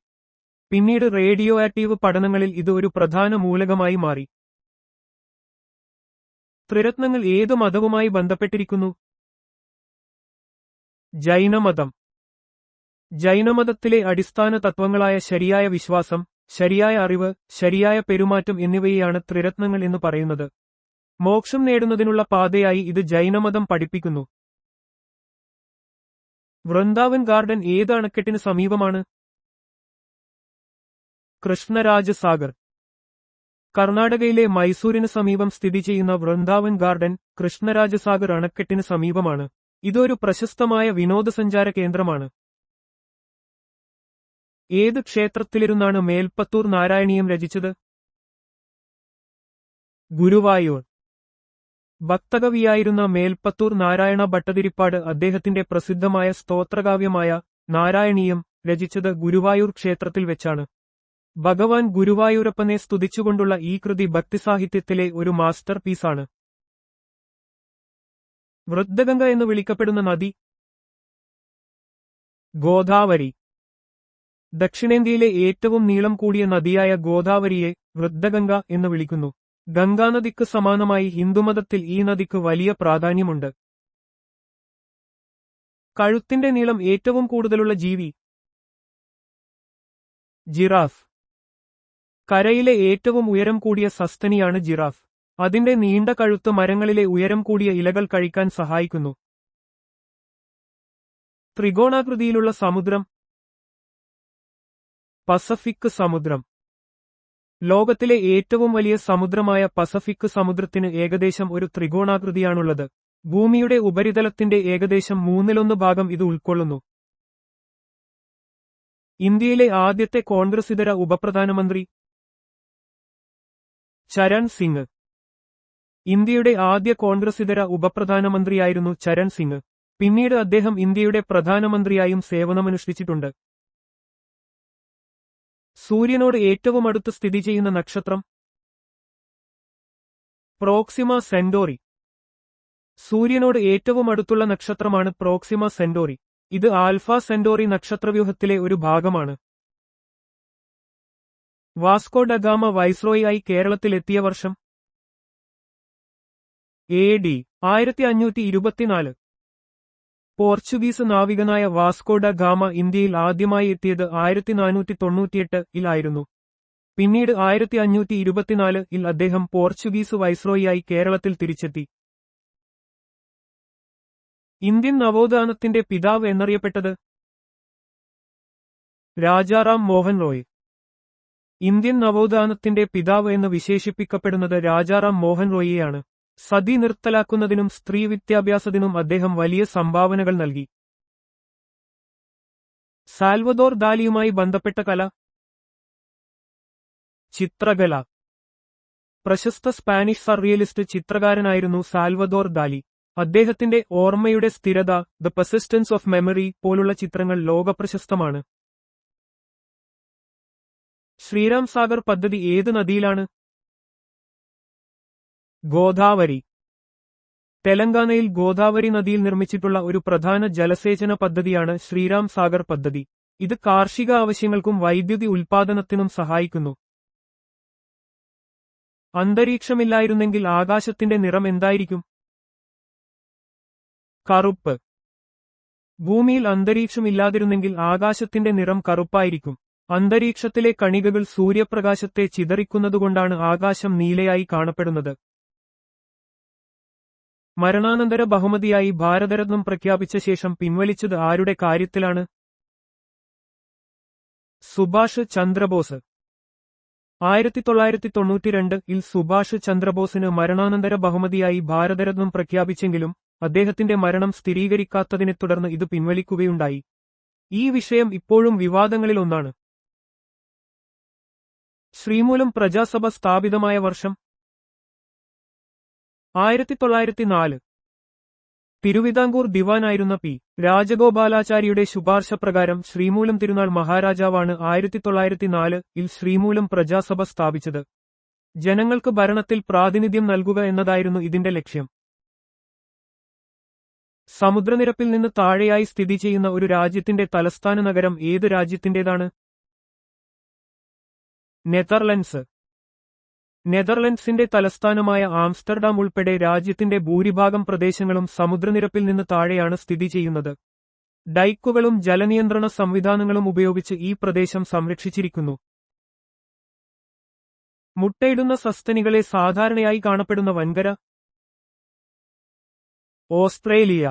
പിന്നീട് റേഡിയോ ആക്റ്റീവ് പഠനങ്ങളിൽ ഇത് ഒരു പ്രധാന മൂലകമായി മാറി. ത്രിരത്നങ്ങൾ ഏത് മതവുമായി ബന്ധപ്പെട്ടിരിക്കുന്നു? ജൈനമതം. ജൈനമതത്തിലെ അടിസ്ഥാന തത്വങ്ങളായ ശരിയായ വിശ്വാസം, ശരിയായ അറിവ്, ശരിയായ പെരുമാറ്റം എന്നിവയെയാണ് ത്രിരത്നങ്ങൾ എന്ന് പറയുന്നത്. മോക്ഷം നേടുന്നതിനുള്ള പാതയായി ഇത് ജൈനമതം പഠിപ്പിക്കുന്നു. വൃന്ദാവൻ ഗാർഡൻ ഏത് അണക്കെട്ടിന് സമീപമാണ്? കൃഷ്ണരാജ സാഗർ. കർണാടകയിലെ മൈസൂരിന് സമീപം സ്ഥിതി ചെയ്യുന്ന വൃന്ദാവൻ ഗാർഡൻ കൃഷ്ണരാജസാഗർ അണക്കെട്ടിന് സമീപമാണ്. ഇതൊരു പ്രശസ്തമായ വിനോദസഞ്ചാര കേന്ദ്രമാണ്. ഏത് ക്ഷേത്രത്തിലിരുന്നാണ് മേൽപ്പത്തൂർ നാരായണീയം രചിച്ചത്? ഗുരുവായൂർ. ഭക്തകവിയായിരുന്ന മേൽപ്പത്തൂർ നാരായണ ഭട്ടതിരിപ്പാട് അദ്ദേഹത്തിന്റെ പ്രസിദ്ധമായ സ്തോത്രകാവ്യമായ നാരായണീയം രചിച്ചത് ഗുരുവായൂർ ക്ഷേത്രത്തിൽ വെച്ചാണ്. ഭഗവാൻ ഗുരുവായൂരപ്പനെ സ്തുതിച്ചുകൊണ്ടുള്ള ഈ കൃതി ഭക്തിസാഹിത്യത്തിലെ ഒരു മാസ്റ്റർ പീസാണ്. വൃദ്ധഗംഗ എന്ന് വിളിക്കപ്പെടുന്ന നദി? ഗോദാവരി. ദക്ഷിണേന്ത്യയിലെ ഏറ്റവും നീളം കൂടിയ നദിയായ ഗോദാവരിയെ വൃദ്ധഗംഗ എന്ന് വിളിക്കുന്നു. ഗംഗാനദിക്ക് സമാനമായി ഹിന്ദുമതത്തിൽ ഈ നദിക്ക് വലിയ പ്രാധാന്യമുണ്ട്. കഴുത്തിന്റെ നീളം ഏറ്റവും കൂടുതലുള്ള ജീവി? ജിറാഫ്. കരയിലെ ഏറ്റവും ഉയരം കൂടിയ സസ്തനിയാണ് ജിറാഫ്. അതിന്റെ നീണ്ട കഴുത്ത് മരങ്ങളിലെ ഉയരം കൂടിയ ഇലകൾ കഴിക്കാൻ സഹായിക്കുന്നു. ത്രികോണാകൃതിയിലുള്ള സമുദ്രം? പസഫിക് സമുദ്രം. ലോകത്തിലെ ഏറ്റവും വലിയ സമുദ്രമായ പസഫിക് സമുദ്രത്തിന് ഏകദേശം ഒരു ത്രികോണാകൃതിയാണുള്ളത്. ഭൂമിയുടെ ഉപരിതലത്തിന്റെ ഏകദേശം 1/3 ഭാഗം ഇത് ഉൾക്കൊള്ളുന്നു. ഇന്ത്യയിലെ ആദ്യത്തെ കോൺഗ്രസിതര ഉപപ്രധാനമന്ത്രി? ചരൺ സിംഗ്. ഇന്ത്യയുടെ ആദ്യ കോൺഗ്രസിതര ഉപപ്രധാനമന്ത്രിയായിരുന്നു ചരൺ സിംഗ്. പിന്നീട് അദ്ദേഹം ഇന്ത്യയുടെ പ്രധാനമന്ത്രിയായും സേവനമനുഷ്ഠിച്ചിട്ടുണ്ട്. സൂര്യനോട് ഏറ്റവും അടുത്ത് സ്ഥിതി ചെയ്യുന്ന നക്ഷത്രം? Proxima Centauri. സൂര്യനോട് ഏറ്റവും അടുത്തുള്ള നക്ഷത്രമാണ് പ്രോക്സിമ സെന്റോറി. ഇത് ആൽഫ സെന്റോറി നക്ഷത്രവ്യൂഹത്തിലെ ഒരു ഭാഗമാണ്. വാസ്കോ ഡ ഗാമ വൈസ്രോയിയായി കേരളത്തിലെത്തിയ വർഷം? AD 1524. പോർച്ചുഗീസ് നാവികനായ വാസ്കോ ഡ ഗാമ ഇന്ത്യയിൽ ആദ്യമായി എത്തിയത് 1498 ആയിരുന്നു. പിന്നീട് 1524 അദ്ദേഹം പോർച്ചുഗീസ് വൈസ്രോയിയായി കേരളത്തിൽ തിരിച്ചെത്തി. ഇന്ത്യൻ നവോത്ഥാനത്തിന്റെ പിതാവ് എന്നറിയപ്പെട്ടത്? രാജാറാം മോഹൻ റോയ്. ഇന്ത്യൻ നവോത്ഥാനത്തിന്റെ പിതാവ് എന്ന് വിശേഷിപ്പിക്കപ്പെടുന്നത് രാജാറാം മോഹൻ റോയിയെയാണ്. സതി നിർത്തലാക്കുന്നതിനും സ്ത്രീ വിദ്യാഭ്യാസത്തിനും അദ്ദേഹം വലിയ സംഭാവനകൾ നൽകി. സാൽവദോർ ദാലിയുമായി ബന്ധപ്പെട്ട കല? ചിത്രകല. പ്രശസ്ത സ്പാനിഷ് സർറിയലിസ്റ്റ് ചിത്രകാരനായിരുന്നു സാൽവദോർ ദാലി. അദ്ദേഹത്തിന്റെ ഓർമ്മയുടെ സ്ഥിരത, ദ പെർസിസ്റ്റൻസ് ഓഫ് മെമ്മറി പോലുള്ള ചിത്രങ്ങൾ ലോകപ്രശസ്തമാണ്. ശ്രീരാം സാഗർ പദ്ധതി ഏത് നദിയിലാണ്? ഗോദാവരി. തെലങ്കാനയിൽ ഗോദാവരി നദിയിൽ നിർമ്മിച്ചിട്ടുള്ള ഒരു പ്രധാന ജലസേചന പദ്ധതിയാണ് ശ്രീരാം സാഗർ പദ്ധതി. ഇത് കാർഷിക ആവശ്യങ്ങൾക്കും വൈദ്യുതി ഉൽപ്പാദനത്തിനും സഹായിക്കുന്നു. അന്തരീക്ഷമില്ലായിരുന്നെങ്കിൽ ആകാശത്തിന്റെ നിറം എന്തായിരിക്കും? കറുപ്പ്. ഭൂമിയിൽ അന്തരീക്ഷമില്ലാതിരുന്നെങ്കിൽ ആകാശത്തിന്റെ നിറം കറുപ്പായിരിക്കും. അന്തരീക്ഷത്തിലെ കണികകൾ സൂര്യപ്രകാശത്തെ ചിതറിക്കുന്നതുകൊണ്ടാണ് ആകാശം നീലയായി കാണപ്പെടുന്നത്. മരണാനന്തര ബഹുമതിയായി ഭാരതരത്നം പ്രഖ്യാപിച്ച ശേഷം പിൻവലിച്ചത് ആരുടെ കാര്യത്തിലാണ്? സുഭാഷ് ചന്ദ്രബോസ്. 1992 സുഭാഷ് ചന്ദ്രബോസിന് മരണാനന്തര ബഹുമതിയായി ഭാരതരത്നം പ്രഖ്യാപിച്ചെങ്കിലും അദ്ദേഹത്തിന്റെ മരണം സ്ഥിരീകരിക്കാത്തതിനെ തുടർന്ന് ഇത് പിൻവലിക്കുകയുണ്ടായി. ഈ വിഷയം ഇപ്പോഴും വിവാദങ്ങളിലൊന്നാണ്. ശ്രീമൂലം പ്രജാസഭ സ്ഥാപിതമായ വർഷം? 1904. തിരുവിതാംകൂർ ദിവാനായിരുന്ന പി. രാജഗോപാലാചാരിയുടെ ശുപാർശ പ്രകാരം ശ്രീമൂലം തിരുനാൾ മഹാരാജാവാണ് 1904 ശ്രീമൂലം പ്രജാസഭ സ്ഥാപിച്ചത്. ജനങ്ങൾക്ക് ഭരണത്തിൽ പ്രാതിനിധ്യം നൽകുക എന്നതായിരുന്നു ഇതിന്റെ ലക്ഷ്യം. സമുദ്രനിരപ്പിൽ നിന്ന് താഴെയായി സ്ഥിതി ചെയ്യുന്ന ഒരു രാജ്യത്തിന്റെ തലസ്ഥാന നഗരം ഏത് രാജ്യത്തിന്റേതാണ്? നെതർലൻഡ്സ്. നെതർലൻഡ്സിന്റെ തലസ്ഥാനമായ ആംസ്റ്റർഡാം ഉൾപ്പെടെ രാജ്യത്തിന്റെ ഭൂരിഭാഗം പ്രദേശങ്ങളും സമുദ്രനിരപ്പിൽ നിന്ന് താഴെയാണ് സ്ഥിതി ചെയ്യുന്നത്. ഡൈക്കുകളും ജലനിയന്ത്രണ സംവിധാനങ്ങളും ഉപയോഗിച്ച് ഈ പ്രദേശം സംരക്ഷിച്ചിരിക്കുന്നു. മുട്ടയിടുന്ന സസ്തനികളെ സാധാരണയായി കാണപ്പെടുന്ന വൻകര? ഓസ്ട്രേലിയ.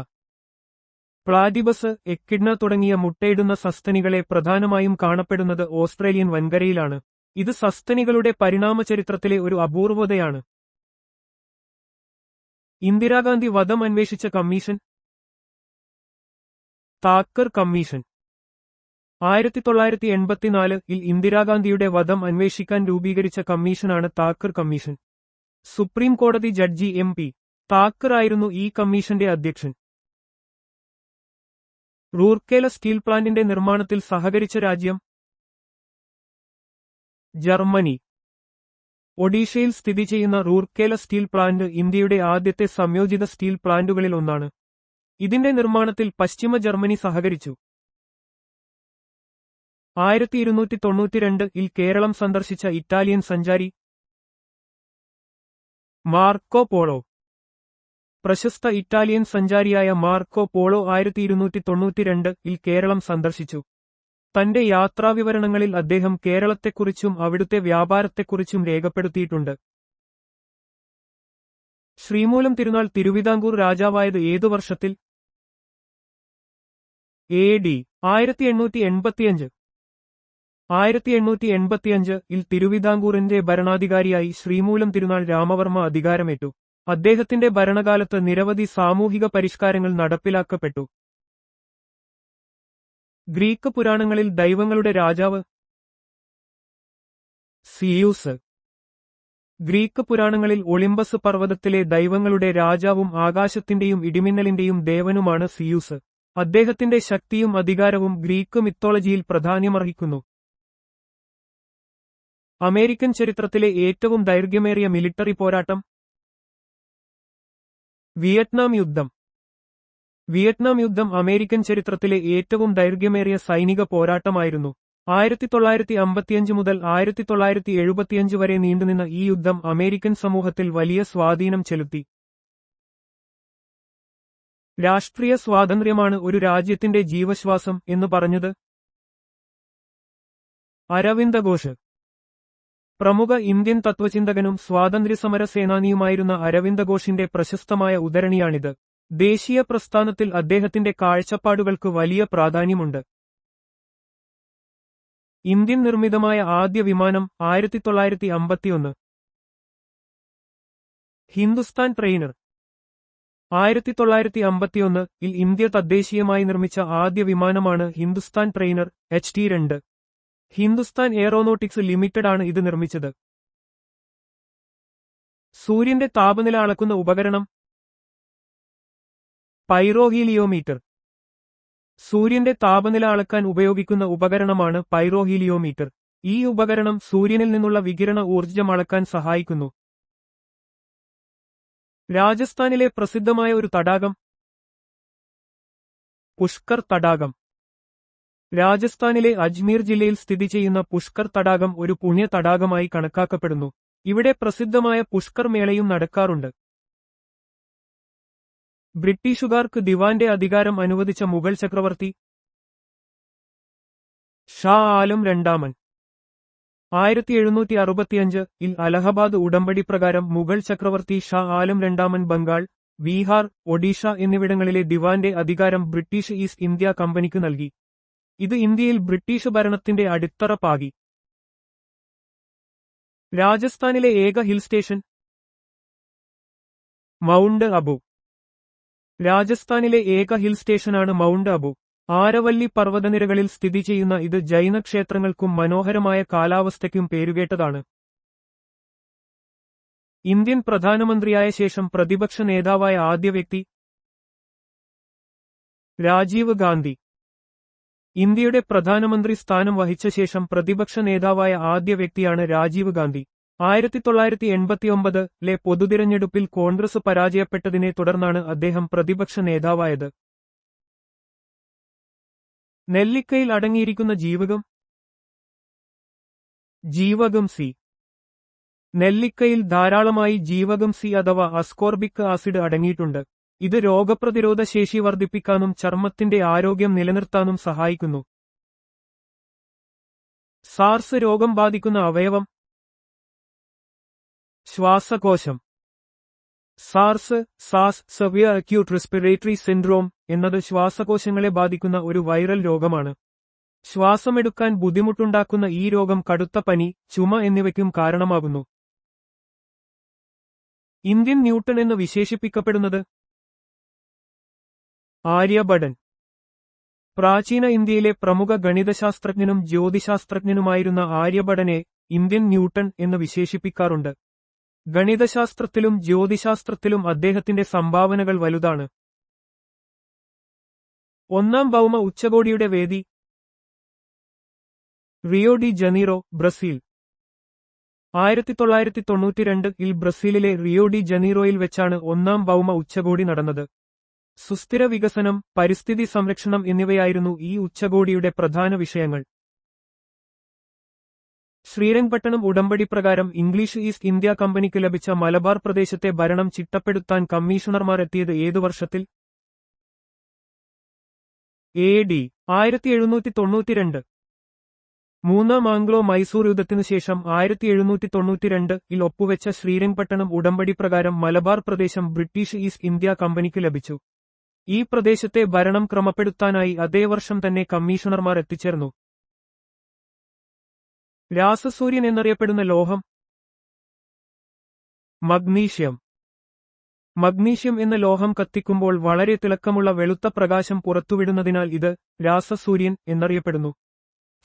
പ്ലാറ്റിബസ്, എക്കിഡ്ന തുടങ്ങിയ മുട്ടയിടുന്ന സസ്തനികളെ പ്രധാനമായും കാണപ്പെടുന്നത് ഓസ്ട്രേലിയൻ വൻകരയിലാണ്. ഇത് സസ്തനികളുടെ പരിണാമചരിത്രത്തിലെ ഒരു അപൂർവതയാണ്. ഇന്ദിരാഗാന്ധി വധം അന്വേഷിച്ച കമ്മീഷൻ? താക്കർ കമ്മീഷൻ. 1984-ൽ ഇന്ദിരാഗാന്ധിയുടെ വധം അന്വേഷിക്കാൻ രൂപീകരിച്ച കമ്മീഷനാണ് താക്കർ കമ്മീഷൻ. സുപ്രീം കോടതി ജഡ്ജി MP താക്കർ ആയിരുന്നു ഈ കമ്മീഷന്റെ അധ്യക്ഷൻ. റൂർക്കേല സ്റ്റീൽ പ്ലാന്റിന്റെ നിർമ്മാണത്തിൽ സഹകരിച്ച രാജ്യം ജർമ്മനി. ഒഡീഷയിൽ സ്ഥിതി ചെയ്യുന്ന റൂർക്കേല സ്റ്റീൽ പ്ലാന്റ് ഇന്ത്യയുടെ ആദ്യത്തെ സംയോജിത സ്റ്റീൽ പ്ലാന്റുകളിൽ ഒന്നാണ്. ഇതിന്റെ നിർമ്മാണത്തിൽ പശ്ചിമ ജർമ്മനി സഹകരിച്ചു. 1292-ൽ കേരളം സന്ദർശിച്ച ഇറ്റാലിയൻ സഞ്ചാരി മാർക്കോ പോളോ. പ്രശസ്ത ഇറ്റാലിയൻ സഞ്ചാരിയായ മാർക്കോ പോളോ 1292-ൽ കേരളം സന്ദർശിച്ചു. തന്റെ യാത്രാവിവരണങ്ങളിൽ അദ്ദേഹം കേരളത്തെക്കുറിച്ചും അവിടുത്തെ വ്യാപാരത്തെക്കുറിച്ചും രേഖപ്പെടുത്തിയിട്ടുണ്ട്. ശ്രീമൂലം തിരുനാൾ തിരുവിതാംകൂർ രാജാവായത് ഏതു വർഷത്തിൽ? AD 1885. 1885-ൽ തിരുവിതാംകൂറിന്റെ ഭരണാധികാരിയായി ശ്രീമൂലം തിരുനാൾ രാമവർമ്മ അധികാരമേറ്റു. അദ്ദേഹത്തിന്റെ ഭരണകാലത്ത് നിരവധി സാമൂഹിക പരിഷ്കാരങ്ങൾ നടപ്പിലാക്കപ്പെട്ടു. ഗ്രീക്ക് പുരാണങ്ങളിൽ ദൈവങ്ങളുടെ രാജാവ് സിയൂസ്. ഗ്രീക്ക് പുരാണങ്ങളിൽ ഒളിമ്പസ് പർവ്വതത്തിലെ ദൈവങ്ങളുടെ രാജാവും ആകാശത്തിന്റെയും ഇടിമിന്നലിന്റെയും ദേവനുമാണ് സിയൂസ്. അദ്ദേഹത്തിന്റെ ശക്തിയും അധികാരവും ഗ്രീക്ക് മിത്തോളജിയിൽ പ്രാധാന്യമർഹിക്കുന്നു. അമേരിക്കൻ ചരിത്രത്തിലെ ഏറ്റവും ദൈർഘ്യമേറിയ മിലിട്ടറി പോരാട്ടം? വിയറ്റ്നാം യുദ്ധം. വിയറ്റ്നാം യുദ്ധം അമേരിക്കൻ ചരിത്രത്തിലെ ഏറ്റവും ദൈർഘ്യമേറിയ സൈനിക പോരാട്ടമായിരുന്നു. 1955 മുതൽ 1975 വരെ നീണ്ടുനിന്ന ഈ യുദ്ധം അമേരിക്കൻ സമൂഹത്തിൽ വലിയ സ്വാധീനം ചെലുത്തി. രാഷ്ട്രീയ സ്വാതന്ത്ര്യമാണ് ഒരു രാജ്യത്തിന്റെ ജീവശ്വാസം എന്ന് പറഞ്ഞത് അരവിന്ദ ഘോഷ്. പ്രമുഖ ഇന്ത്യൻ തത്വചിന്തകനും സ്വാതന്ത്ര്യസമര സേനാനിയുമായിരുന്ന അരവിന്ദ ഘോഷിന്റെ പ്രശസ്തമായ ഉദ്ധരണിയാണിത്. ദേശീയ പ്രസ്ഥാനത്തിൽ അദ്ദേഹത്തിന്റെ കാഴ്ചപ്പാടുകൾക്ക് വലിയ പ്രാധാന്യമുണ്ട്. ഇന്ത്യൻ നിർമ്മിതമായ ആദ്യ വിമാനം 1951. ഹിന്ദുസ്ഥാൻ ട്രെയിനർ. 1951-ൽ ഇന്ത്യ തദ്ദേശീയമായി നിർമ്മിച്ച ആദ്യ വിമാനമാണ് Hindustan trainer HT-2. Hindustan aeronautics limited ആണ് ഇത് നിർമ്മിച്ചത്. സൂര്യന്റെ താപനില അളക്കുന്ന ഉപകരണം പൈറോഹീലിയോമീറ്റർ. സൂര്യന്റെ താപനില അളക്കാൻ ഉപയോഗിക്കുന്ന ഉപകരണമാണ് പൈറോഹീലിയോമീറ്റർ. ഈ ഉപകരണം സൂര്യനിൽ നിന്നുള്ള വികിരണ ഊർജ്ജം അളക്കാൻ സഹായിക്കുന്നു. രാജസ്ഥാനിലെ പ്രസിദ്ധമായ ഒരു തടാകം പുഷ്കർ തടാകം. രാജസ്ഥാനിലെ അജ്മീർ ജില്ലയിൽ സ്ഥിതി ചെയ്യുന്ന പുഷ്കർ തടാകം ഒരു പുണ്യ തടാകമായി കണക്കാക്കപ്പെടുന്നു. ഇവിടെ പ്രസിദ്ധമായ പുഷ്കർ മേളയും നടക്കാറുണ്ട്. ബ്രിട്ടീഷുകാർക്ക് ദിവാന്റെ അധികാരം അനുവദിച്ച മുഗൾ ചക്രവർത്തി ഷാ ആലം രണ്ടാമൻ. 1765-ൽ അലഹബാദ് ഉടമ്പടി പ്രകാരം മുഗൾ ചക്രവർത്തി ഷാ ആലം രണ്ടാമൻ ബംഗാൾ, ബീഹാർ, ഒഡീഷ എന്നിവിടങ്ങളിലെ ദിവാന്റെ അധികാരം ബ്രിട്ടീഷ് ഈസ്റ്റ് ഇന്ത്യ കമ്പനിക്ക് നൽകി. ഇത് ഇന്ത്യയിൽ ബ്രിട്ടീഷ് ഭരണത്തിന്റെ അടിത്തറ പാകി. രാജസ്ഥാനിലെ ഏക ഹിൽ സ്റ്റേഷൻ മൗണ്ട് അബു. രാജസ്ഥാനിലെ ഏക ഹിൽ സ്റ്റേഷനാണ് മൗണ്ട് അബു. ആരവല്ലി പർവ്വതനിരകളിൽ സ്ഥിതി ചെയ്യുന്ന ഇത് ജൈന ക്ഷേത്രങ്ങൾക്കും മനോഹരമായ കാലാവസ്ഥയ്ക്കും പേരുകേട്ടതാണ്. ഇന്ത്യൻ പ്രധാനമന്ത്രിയായ ശേഷം പ്രതിപക്ഷ നേതാവായ ആദ്യ വ്യക്തി രാജീവ് ഗാന്ധി. ഇന്ത്യയുടെ പ്രധാനമന്ത്രി സ്ഥാനം വഹിച്ച ശേഷം പ്രതിപക്ഷ നേതാവായ ആദ്യ വ്യക്തിയാണ് രാജീവ് ഗാന്ധി. 1989-ലെ പൊതുതിരഞ്ഞെടുപ്പിൽ കോൺഗ്രസ് പരാജയപ്പെട്ടതിനെ തുടർന്നാണ് അദ്ദേഹം പ്രതിപക്ഷ നേതാവായത്. നെല്ലിക്കയിൽ അടങ്ങിയിരിക്കുന്ന ജീവകം ജീവകം സി. നെല്ലിക്കയിൽ ധാരാളമായി ജീവകം സി അഥവാ അസ്കോർബിക് ആസിഡ് അടങ്ങിയിട്ടുണ്ട്. ഇത് രോഗപ്രതിരോധ ശേഷി വർദ്ധിപ്പിക്കാനും ചർമ്മത്തിന്റെ ആരോഗ്യം നിലനിർത്താനും സഹായിക്കുന്നു. സാർസ് രോഗം ബാധിക്കുന്ന അവയവം ശ്വാസകോശം. സാസ് സെവിയർ അക്യൂട്ട് റെസ്പിറേറ്ററി സിൻഡ്രോം എന്നത് ശ്വാസകോശങ്ങളെ ബാധിക്കുന്ന ഒരു വൈറൽ രോഗമാണ്. ശ്വാസമെടുക്കാൻ ബുദ്ധിമുട്ടുണ്ടാക്കുന്ന ഈ രോഗം കടുത്ത പനി, ചുമ എന്നിവയ്ക്കും കാരണമാകുന്നു. ഇന്ത്യൻ ന്യൂട്ടൺ എന്ന് വിശേഷിപ്പിക്കപ്പെടുന്നത് ആര്യഭടൻ. പ്രാചീന ഇന്ത്യയിലെ പ്രമുഖ ഗണിതശാസ്ത്രജ്ഞനും ജ്യോതിശാസ്ത്രജ്ഞനുമായിരുന്ന ആര്യഭടനെ ഇന്ത്യൻ ന്യൂട്ടൺ എന്ന് വിശേഷിപ്പിക്കാറുണ്ട്. ഗണിതശാസ്ത്രത്തിലും ജ്യോതിശാസ്ത്രത്തിലും അദ്ദേഹത്തിന്റെ സംഭാവനകൾ വലുതാണ്. ഒന്നാം ഭൗമ ഉച്ചകോടിയുടെ വേദി റിയോ ഡി ജനീറോ, ബ്രസീൽ. 1992 ബ്രസീലിലെ റിയോ ഡി ജനീറോയിൽ വെച്ചാണ് ഒന്നാം ഭൗമ ഉച്ചകോടി നടന്നത്. സുസ്ഥിര വികസനം, പരിസ്ഥിതി സംരക്ഷണം എന്നിവയായിരുന്നു ഈ ഉച്ചകോടിയുടെ പ്രധാന വിഷയങ്ങൾ. ശ്രീരംഗപട്ടണം ഉടമ്പടി പ്രകാരം ഇംഗ്ലീഷ് ഈസ്റ്റ് ഇന്ത്യാ കമ്പനിക്ക് ലഭിച്ച മലബാർ പ്രദേശത്തെ ഭരണം ചിട്ടപ്പെടുത്താൻ കമ്മീഷണർമാർ എത്തിയത് ഏതു വർഷത്തിൽ? AD 1792. മൂന്നാം ആംഗ്ലോ മൈസൂർ യുദ്ധത്തിനുശേഷം 1792 ഒപ്പുവെച്ച ശ്രീരംഗപട്ടണം ഉടമ്പടി പ്രകാരം മലബാർ പ്രദേശം ബ്രിട്ടീഷ് ഈസ്റ്റ് ഇന്ത്യാ കമ്പനിക്ക് ലഭിച്ചു. ഈ പ്രദേശത്തെ ഭരണം ക്രമപ്പെടുത്താനായി അതേ വർഷം തന്നെ കമ്മീഷണർമാർ എത്തിച്ചേർന്നു. രാസസൂര്യൻ എന്നറിയപ്പെടുന്ന ലോഹം? മഗ്നീഷ്യം. മഗ്നീഷ്യം എന്ന ലോഹം കത്തിക്കുമ്പോൾ വളരെ തിളക്കമുള്ള വെളുത്ത പ്രകാശം പുറത്തുവിടുന്നതിനാൽ ഇത് രാസസൂര്യൻ എന്നറിയപ്പെടുന്നു.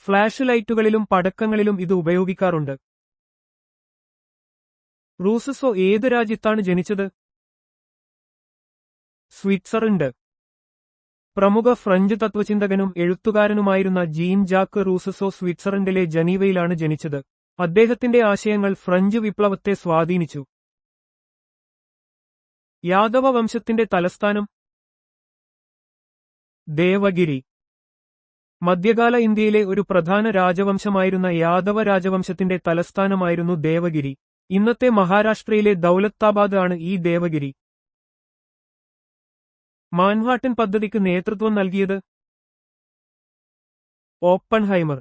ഫ്ലാഷ് ലൈറ്റുകളിലും പടക്കങ്ങളിലും ഇത് ഉപയോഗിക്കാറുണ്ട്. റൂസസോ ഏത് രാജ്യത്താണ് ജനിച്ചത്? സ്വിറ്റ്സർലൻഡ്. പ്രമുഖ ഫ്രഞ്ച് തത്വചിന്തകനും എഴുത്തുകാരനുമായിരുന്ന ജീൻ ജാക്ക് റൂസസോ സ്വിറ്റ്സർലൻഡിലെ ജനീവയിലാണ് ജനിച്ചത്. അദ്ദേഹത്തിന്റെ ആശയങ്ങൾ ഫ്രഞ്ച് വിപ്ലവത്തെ സ്വാധീനിച്ചു. യാദവ വംശത്തിന്റെ തലസ്ഥാനം? ദേവഗിരി. മധ്യകാല ഇന്ത്യയിലെ ഒരു പ്രധാന രാജവംശമായിരുന്ന യാദവ രാജവംശത്തിന്റെ തലസ്ഥാനമായിരുന്നു ദേവഗിരി. ഇന്നത്തെ മഹാരാഷ്ട്രയിലെ ദൗലത്താബാദ് ആണ് ഈ ദേവഗിരി. മാൻഹാട്ടൻ പദ്ധതിക്ക് നേതൃത്വം നൽകിയത്? ഓപ്പൺഹൈമർ.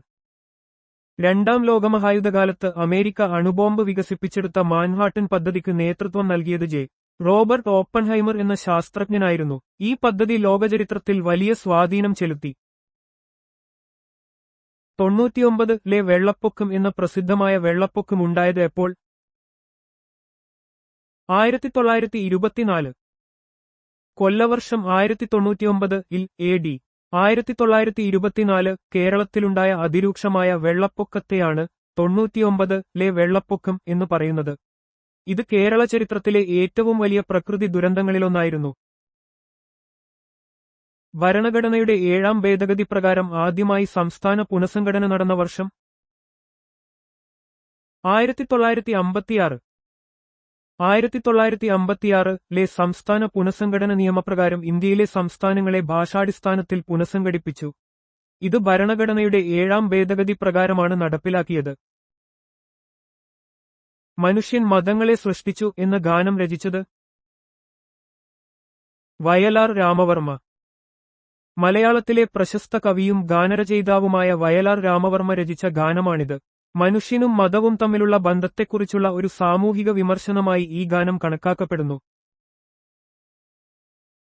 രണ്ടാം ലോകമഹായുദ്ധകാലത്ത് അമേരിക്ക അണുബോംബ് വികസിപ്പിച്ചെടുത്ത മാൻഹാട്ടൻ പദ്ധതിക്ക് നേതൃത്വം നൽകിയത് റോബർട്ട് ഓപ്പൺഹൈമർ എന്ന ശാസ്ത്രജ്ഞനായിരുന്നു. ഈ പദ്ധതി ലോകചരിത്രത്തിൽ വലിയ സ്വാധീനം ചെലുത്തി. 99 വെള്ളപ്പൊക്കം എന്ന പ്രസിദ്ധമായ വെള്ളപ്പൊക്കം ഉണ്ടായത് എപ്പോൾ? 1924. കൊല്ലവർഷം 1099 AD. 1924 കേരളത്തിലുണ്ടായ അതിരൂക്ഷമായ വെള്ളപ്പൊക്കത്തെയാണ് 99 വെള്ളപ്പൊക്കം എന്ന് പറയുന്നത്. ഇത് കേരള ചരിത്രത്തിലെ ഏറ്റവും വലിയ പ്രകൃതി ദുരന്തങ്ങളിലൊന്നായിരുന്നു. ഭരണഘടനയുടെ 7ാം ഭേദഗതി പ്രകാരം ആദ്യമായി സംസ്ഥാന പുനഃസംഘടന നടന്ന വർഷം? 1956. 1956 സംസ്ഥാന പുനഃസംഘടന നിയമപ്രകാരം ഇന്ത്യയിലെ സംസ്ഥാനങ്ങളെ ഭാഷാടിസ്ഥാനത്തിൽ പുനഃസംഘടിപ്പിച്ചു. ഇത് ഭരണഘടനയുടെ 7ാം ഭേദഗതി പ്രകാരമാണ് നടപ്പിലാക്കിയത്. മനുഷ്യൻ മതങ്ങളെ സൃഷ്ടിച്ചു എന്ന ഗാനം രചിച്ചത്? വയലാർ രാമവർമ്മ. മലയാളത്തിലെ പ്രശസ്ത കവിയും ഗാനരചയിതാവുമായ വയലാർ രാമവർമ്മ രചിച്ച ഗാനമാണിത്. മനുഷ്യനും മതവും തമ്മിലുള്ള ബന്ധത്തെക്കുറിച്ചുള്ള ഒരു സാമൂഹിക വിമർശനമായി ഈ ഗാനം കണക്കാക്കപ്പെടുന്നു.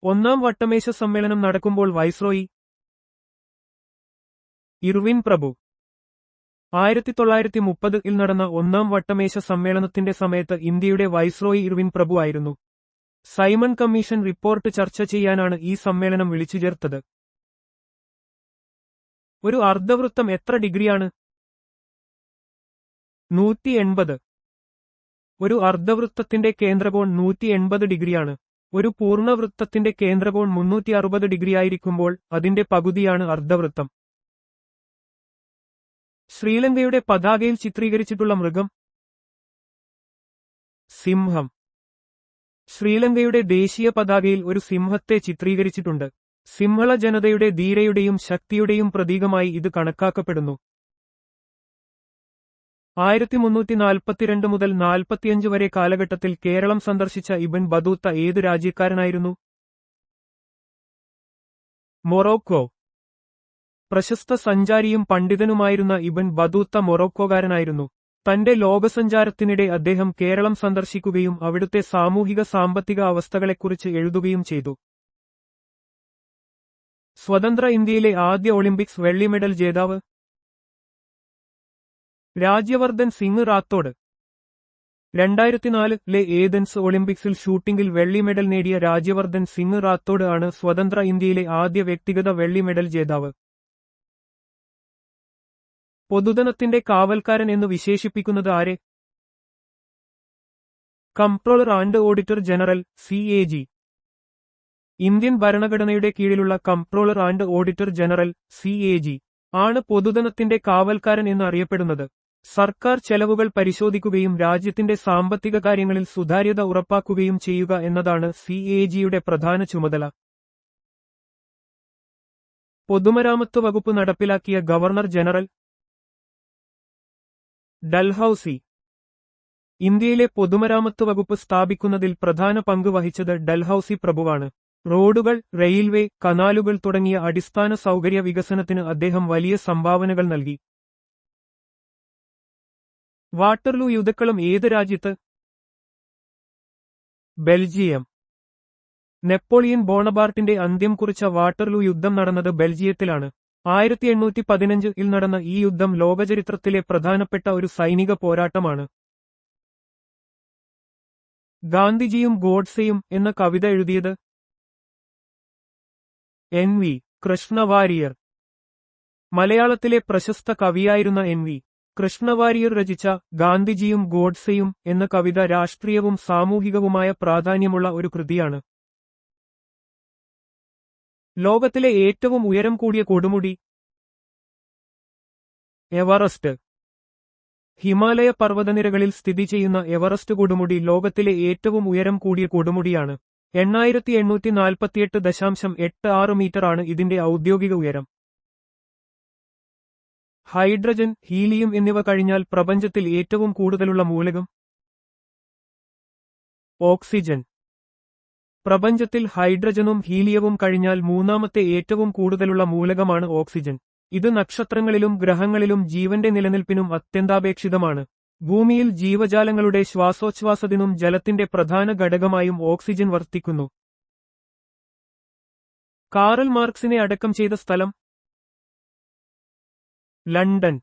ഒന്നാം വട്ടമേശ സമ്മേളനം നടക്കുമ്പോൾ വൈസ്രോയി? ഇർവിൻ പ്രഭു. 1930 നടന്ന ഒന്നാം വട്ടമേശ സമ്മേളനത്തിന്റെ സമയത്ത് ഇന്ത്യയുടെ വൈസ്രോയി ഇർവിൻ പ്രഭു ആയിരുന്നു. സൈമൺ കമ്മീഷൻ റിപ്പോർട്ട് ചർച്ച ചെയ്യാനാണ് ഈ സമ്മേളനം വിളിച്ചു ചേർത്തത്. ഒരു അർദ്ധവൃത്തം എത്ര ഡിഗ്രിയാണ്? 180. ഒരു അർദ്ധവൃത്തത്തിന്റെ കേന്ദ്രകോൺ 180 ഡിഗ്രിയാണ്. ഒരു പൂർണ്ണവൃത്തത്തിന്റെ കേന്ദ്രകോൺ 360 ഡിഗ്രിയായിരിക്കുമ്പോൾ അതിന്റെ പകുതിയാണ് അർദ്ധവൃത്തം. ശ്രീലങ്കയുടെ പതാകയിൽ ചിത്രീകരിച്ചിട്ടുള്ള മൃഗം? സിംഹം. ശ്രീലങ്കയുടെ ദേശീയ പതാകയിൽ ഒരു സിംഹത്തെ ചിത്രീകരിച്ചിട്ടുണ്ട്. സിംഹള ജനതയുടെ ധീരയുടെയും ശക്തിയുടെയും പ്രതീകമായി ഇത് കണക്കാക്കപ്പെടുന്നു. 1342 മുതൽ 45 വരെ കാലഘട്ടത്തിൽ കേരളം സന്ദർശിച്ച ഇബ്ൻ ബത്തൂത്ത ഏതു രാജ്യക്കാരനായിരുന്നു? മൊറോക്കോ. പ്രശസ്ത സഞ്ചാരിയും പണ്ഡിതനുമായിരുന്ന ഇബ്ൻ ബത്തൂത്ത മൊറോക്കോകാരനായിരുന്നു. തന്റെ ലോകസഞ്ചാരത്തിനിടെ അദ്ദേഹം കേരളം സന്ദർശിക്കുകയും അവിടുത്തെ സാമൂഹിക സാമ്പത്തിക അവസ്ഥകളെക്കുറിച്ച് എഴുതുകയും ചെയ്തു. സ്വതന്ത്ര ഇന്ത്യയിലെ ആദ്യ ഒളിമ്പിക്സ് വെള്ളി മെഡൽ ജേതാവ്? രാജ്യവർദ്ധൻ സിംഗ് റാത്തോഡ്. 2004-ലെ ഏതൻസ് ഒളിമ്പിക്സിൽ ഷൂട്ടിംഗിൽ വെള്ളി മെഡൽ നേടിയ രാജ്യവർദ്ധൻ സിംഗ് റാത്തോഡ് ആണ് സ്വതന്ത്ര ഇന്ത്യയിലെ ആദ്യ വ്യക്തിഗത വെള്ളി മെഡൽ ജേതാവ്. പൊതുധനത്തിന്റെ കാവൽക്കാരൻ എന്ന് വിശേഷിപ്പിക്കുന്നത് ആരെ? Comptroller and auditor general CAG. Indian ഭരണഘടനയുടെ കീഴിലുള്ള comptroller and auditor general CAG ആണ് പൊതുധനത്തിന്റെ കാവൽക്കാരൻ എന്ന് അറിയപ്പെടുന്നത്. സർക്കാർ ചെലവുകൾ പരിശോധിക്കുകയും രാജ്യത്തിന്റെ സാമ്പത്തിക കാര്യങ്ങളിൽ സുതാര്യത ഉറപ്പാക്കുകയും ചെയ്യുക എന്നതാണ് CAGയുടെ പ്രധാന ചുമതല. പൊതുമരാമത്ത് വകുപ്പ് നടപ്പിലാക്കിയ ഗവർണർ ജനറൽ ഡൽഹൌസി. ഇന്ത്യയിലെ പൊതുമരാമത്ത് വകുപ്പ് സ്ഥാപിക്കുന്നതിൽ പ്രധാന പങ്ക് വഹിച്ചത് ഡൽഹൌസി പ്രഭുവാണ്. റോഡുകൾ, റെയിൽവേ, കനാലുകൾ തുടങ്ങിയ അടിസ്ഥാന സൗകര്യ വികസനത്തിന് അദ്ദേഹം വലിയ സംഭാവനകൾ നൽകി. വാട്ടർലൂ യുദ്ധക്കളം ഏത് രാജ്യത്ത്? ബെൽജിയം. നെപ്പോളിയൻ ബോണപാർട്ടിന്റെ അന്ത്യം കുറിച്ച വാട്ടർലൂ യുദ്ധം നടന്നത് ബെൽജിയത്തിലാണ്. 1815-ൽ നടന്ന ഈ യുദ്ധം ലോകചരിത്രത്തിലെ പ്രധാനപ്പെട്ട ഒരു സൈനിക പോരാട്ടമാണ്. ഗാന്ധിജിയും ഗോഡ്സെയും എന്ന കവിത എഴുതിയത്? NV കൃഷ്ണവാര്യർ. മലയാളത്തിലെ പ്രശസ്ത കവിയായിരുന്ന NV കൃഷ്ണവാര്യർ രചിച്ച ഗാന്ധിജിയും ഗോഡ്സെയും എന്ന കവിത രാഷ്ട്രീയവും സാമൂഹികവുമായ പ്രാധാന്യമുള്ള ഒരു കൃതിയാണ്. ലോകത്തിലെ ഏറ്റവും ഉയരം കൂടിയ കൊടുമുടി? എവറസ്റ്റ്. ഹിമാലയ പർവ്വതനിരകളിൽ സ്ഥിതി ചെയ്യുന്ന എവറസ്റ്റ് കൊടുമുടി ലോകത്തിലെ ഏറ്റവും ഉയരം കൂടിയ കൊടുമുടിയാണ്. 8848.86 മീറ്ററാണ് ഇതിന്റെ ഔദ്യോഗിക ഉയരം. ഹൈഡ്രജൻ, ഹീലിയം എന്നിവ കഴിഞ്ഞാൽ പ്രപഞ്ചത്തിൽ ഏറ്റവും കൂടുതലുള്ള മൂലകം? ഓക്സിജൻ. പ്രപഞ്ചത്തിൽ ഹൈഡ്രജനും ഹീലിയവും കഴിഞ്ഞാൽ മൂന്നാമത്തെ ഏറ്റവും കൂടുതലുള്ള മൂലകമാണ് ഓക്സിജൻ. ഇത് നക്ഷത്രങ്ങളിലും ഗ്രഹങ്ങളിലും ജീവന്റെ നിലനിൽപ്പിനും അത്യന്താപേക്ഷിതമാണ്. ഭൂമിയിൽ ജീവജാലങ്ങളുടെ ശ്വാസോച്ഛ്വാസത്തിനും ജലത്തിന്റെ പ്രധാന ഘടകമായും ഓക്സിജൻ വർത്തിക്കുന്നു. കാറൽ മാർക്സിനെ അടക്കം ചെയ്ത സ്ഥലം? ലണ്ടൻ.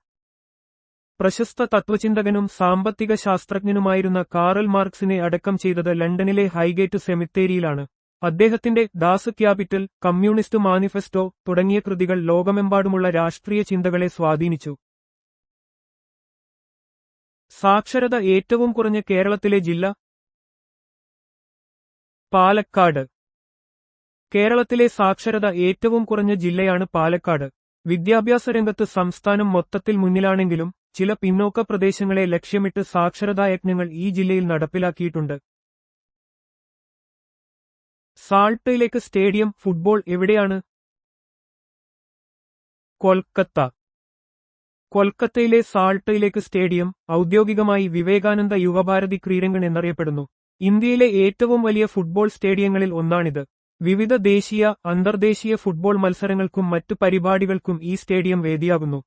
പ്രശസ്ത തത്വചിന്തകനും സാമ്പത്തിക ശാസ്ത്രജ്ഞനുമായിരുന്ന കാറൽ മാർക്സിനെ അടക്കം ചെയ്തത് ലണ്ടനിലെ ഹൈഗേറ്റ് സെമിത്തേരിയിലാണ്. അദ്ദേഹത്തിന്റെ ദാസ് ക്യാപിറ്റൽ, കമ്മ്യൂണിസ്റ്റ് മാനിഫെസ്റ്റോ തുടങ്ങിയ കൃതികൾ ലോകമെമ്പാടുമുള്ള രാഷ്ട്രീയ ചിന്തകളെ സ്വാധീനിച്ചു. സാക്ഷരത ഏറ്റവും കുറഞ്ഞ കേരളത്തിലെ ജില്ല? പാലക്കാട്. കേരളത്തിലെ സാക്ഷരത ഏറ്റവും കുറഞ്ഞ ജില്ലയാണ് പാലക്കാട്. വിദ്യാഭ്യാസ രംഗത്ത് സംസ്ഥാനം മൊത്തത്തിൽ മുന്നിലാണെങ്കിലും ചില പിന്നോക്ക പ്രദേശങ്ങളെ ലക്ഷ്യമിട്ട് സാക്ഷരതായജ്ഞങ്ങൾ ഈ ജില്ലയിൽ നടപ്പിലാക്കിയിട്ടുണ്ട്. സാൾട്ട് ലേക്ക് സ്റ്റേഡിയം ഫുട്ബോൾ എവിടെയാണ്? കൊൽക്കത്ത. കൊൽക്കത്തയിലെ സാൾട്ട് ലേക്ക് സ്റ്റേഡിയം ഔദ്യോഗികമായി വിവേകാനന്ദ യുവഭാരതി ക്രീഡാങ്കൺ എന്നറിയപ്പെടുന്നു. ഇന്ത്യയിലെ ഏറ്റവും വലിയ ഫുട്ബോൾ സ്റ്റേഡിയങ്ങളിൽ ഒന്നാണിത്. വിവിധ ദേശീയ, അന്തർദേശീയ ഫുട്ബോൾ മത്സരങ്ങൾക്കും മറ്റു പരിപാടികൾക്കും ഈ സ്റ്റേഡിയം വേദിയാകുന്നു.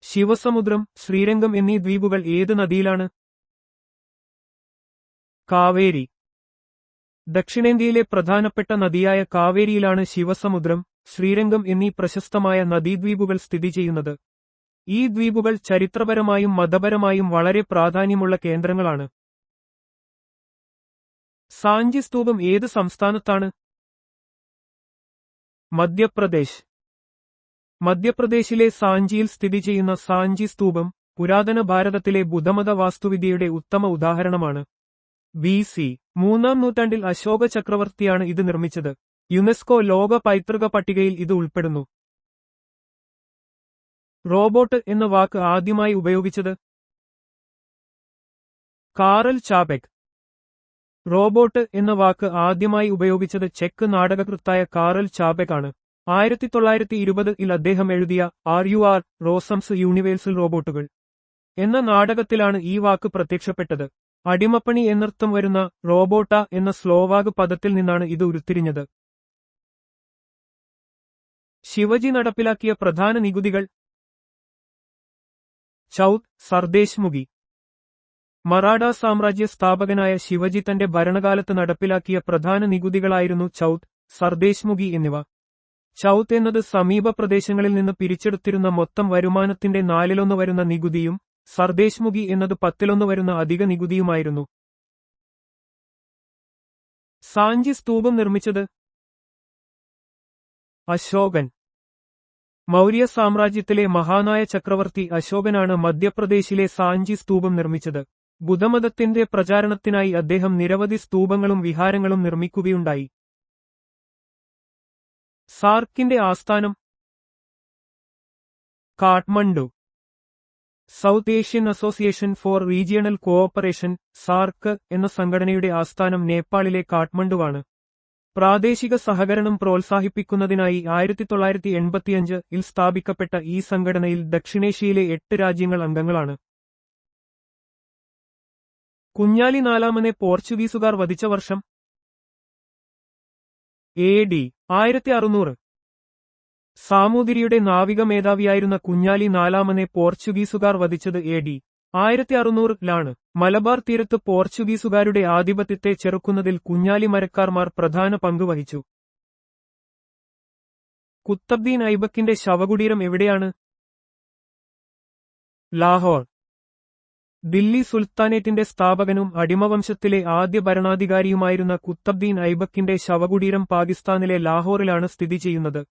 ശിവസമുദ്രം, ശ്രീരംഗം എന്നീ ദ്വീപുകൾ ഏത് നദിയിലാണ്? കാവേരി. ദക്ഷിണേന്ത്യയിലെ പ്രധാനപ്പെട്ട നദിയായ കാവേരിയിലാണ് ശിവസമുദ്രം, ശ്രീരംഗം എന്നീ പ്രശസ്തമായ നദീദ്വീപുകൾ സ്ഥിതി ചെയ്യുന്നത്. ഈ ദ്വീപുകൾ ചരിത്രപരമായും മതപരമായും വളരെ പ്രാധാന്യമുള്ള കേന്ദ്രങ്ങളാണ്. സാഞ്ചി സ്തൂപം ഏത് സംസ്ഥാനത്താണ്? മധ്യപ്രദേശ്. മധ്യപ്രദേശിലെ സാഞ്ചിയിൽ സ്ഥിതി ചെയ്യുന്ന സാഞ്ചി സ്തൂപം പുരാതന ഭാരതത്തിലെ ബുദ്ധമത വാസ്തുവിദ്യയുടെ ഉത്തമ ഉദാഹരണമാണ്. BC 3-ാം നൂറ്റാണ്ടിൽ അശോക ചക്രവർത്തിയാണ് ഇത് നിർമ്മിച്ചത്. യുനെസ്കോ ലോക പൈതൃക പട്ടികയിൽ ഇത് ഉൾപ്പെടുന്നു. റോബോട്ട് എന്ന വാക്ക് ആദ്യമായി ഉപയോഗിച്ചത്? കാറൽ ചാപെക്. റോബോട്ട് എന്ന വാക്ക് ആദ്യമായി ഉപയോഗിച്ചത് ചെക്ക് നാടകകൃത്തായ കാറൽ ചാപെക് ആണ്. 1920-ൽ അദ്ദേഹം എഴുതിയ RUR റോസംസ് യൂണിവേഴ്സൽ റോബോട്ടുകൾ എന്ന നാടകത്തിലാണ് ഈ വാക്ക് പ്രത്യക്ഷപ്പെട്ടത്. അടിമപ്പണി എന്നർത്ഥം വരുന്ന റോബോട്ട എന്ന സ്ലോവാക് പദത്തിൽ നിന്നാണ് ഇത് ഉരുത്തിരിഞ്ഞത്. ശിവജി നടപ്പിലാക്കിയ പ്രധാന നികുതികൾ? ചൗത്, സർദേശ്-മുഖി. മറാഠ സാമ്രാജ്യ സ്ഥാപകനായ ശിവജി തന്റെ ഭരണകാലത്ത് നടപ്പിലാക്കിയ പ്രധാന നികുതികളായിരുന്നു ചൗത്, സർദേശ്-മുഖി എന്നിവ. ചൗത് എന്നത് സമീപ പ്രദേശങ്ങളിൽ നിന്ന് പിരിച്ചെടുത്തിരുന്ന മൊത്തം വരുമാനത്തിന്റെ 1/4 വരുന്ന നികുതിയും സർദേശ് എന്നത് 10 വരുന്ന അധിക നികുതിയുമായിരുന്നു. സാഞ്ചി സ്തൂപം നിർമ്മിച്ചത് അശോകൻ. മൗര്യ സാമ്രാജ്യത്തിലെ മഹാനായ ചക്രവർത്തി അശോകനാണ് മധ്യപ്രദേശിലെ സാഞ്ചി സ്തൂപം നിർമ്മിച്ചത്. ബുദ്ധമതത്തിന്റെ പ്രചാരണത്തിനായി അദ്ദേഹം നിരവധി സ്തൂപങ്ങളും വിഹാരങ്ങളും നിർമ്മിക്കുകയുണ്ടായി. സാർക്കിന്റെ ആസ്ഥാനം Kathmandu. South Asian association for regional cooperation SAARC എന്ന സംഘടനയുടെ ആസ്ഥാനം നേപ്പാളിലെ കാഠ്മണ്ഡുവാണ്. പ്രാദേശിക സഹകരണം പ്രോത്സാഹിപ്പിക്കുന്നതിനായി 1985-ൽ സ്ഥാപിക്കപ്പെട്ട ഈ സംഘടനയിൽ ദക്ഷിണേഷ്യയിലെ 8 രാജ്യങ്ങൾ അംഗങ്ങളാണ്. കുഞ്ഞാലി നാലാമനെ പോർച്ചുഗീസുകാർ വധിച്ച വർഷം AD 1600. സാമൂതിരിയുടെ നാവിക മേധാവിയായിരുന്ന കുഞ്ഞാലി നാലാമനെ പോർച്ചുഗീസുകാർ വധിച്ചത് AD 1600-ലാണ്. മലബാർ തീരത്ത് പോർച്ചുഗീസുകാരുടെ ആധിപത്യത്തെ ചെറുക്കുന്നതിൽ കുഞ്ഞാലി മരക്കാർമാർ പ്രധാന പങ്ക് വഹിച്ചു. കുത്തബ്ദീൻ ഐബക്കിന്റെ ശവകുടീരം എവിടെയാണ്? ലാഹോർ. ദില്ലി സുൽത്താനേറ്റിന്റെ സ്ഥാപകനും അടിമവംശത്തിലെ ആദ്യ ഭരണാധികാരിയുമായിരുന്ന കുത്തബ്ദീൻ ഐബക്കിന്റെ ശവകുടീരം പാകിസ്ഥാനിലെ ലാഹോറിലാണ് സ്ഥിതി ചെയ്യുന്നത്.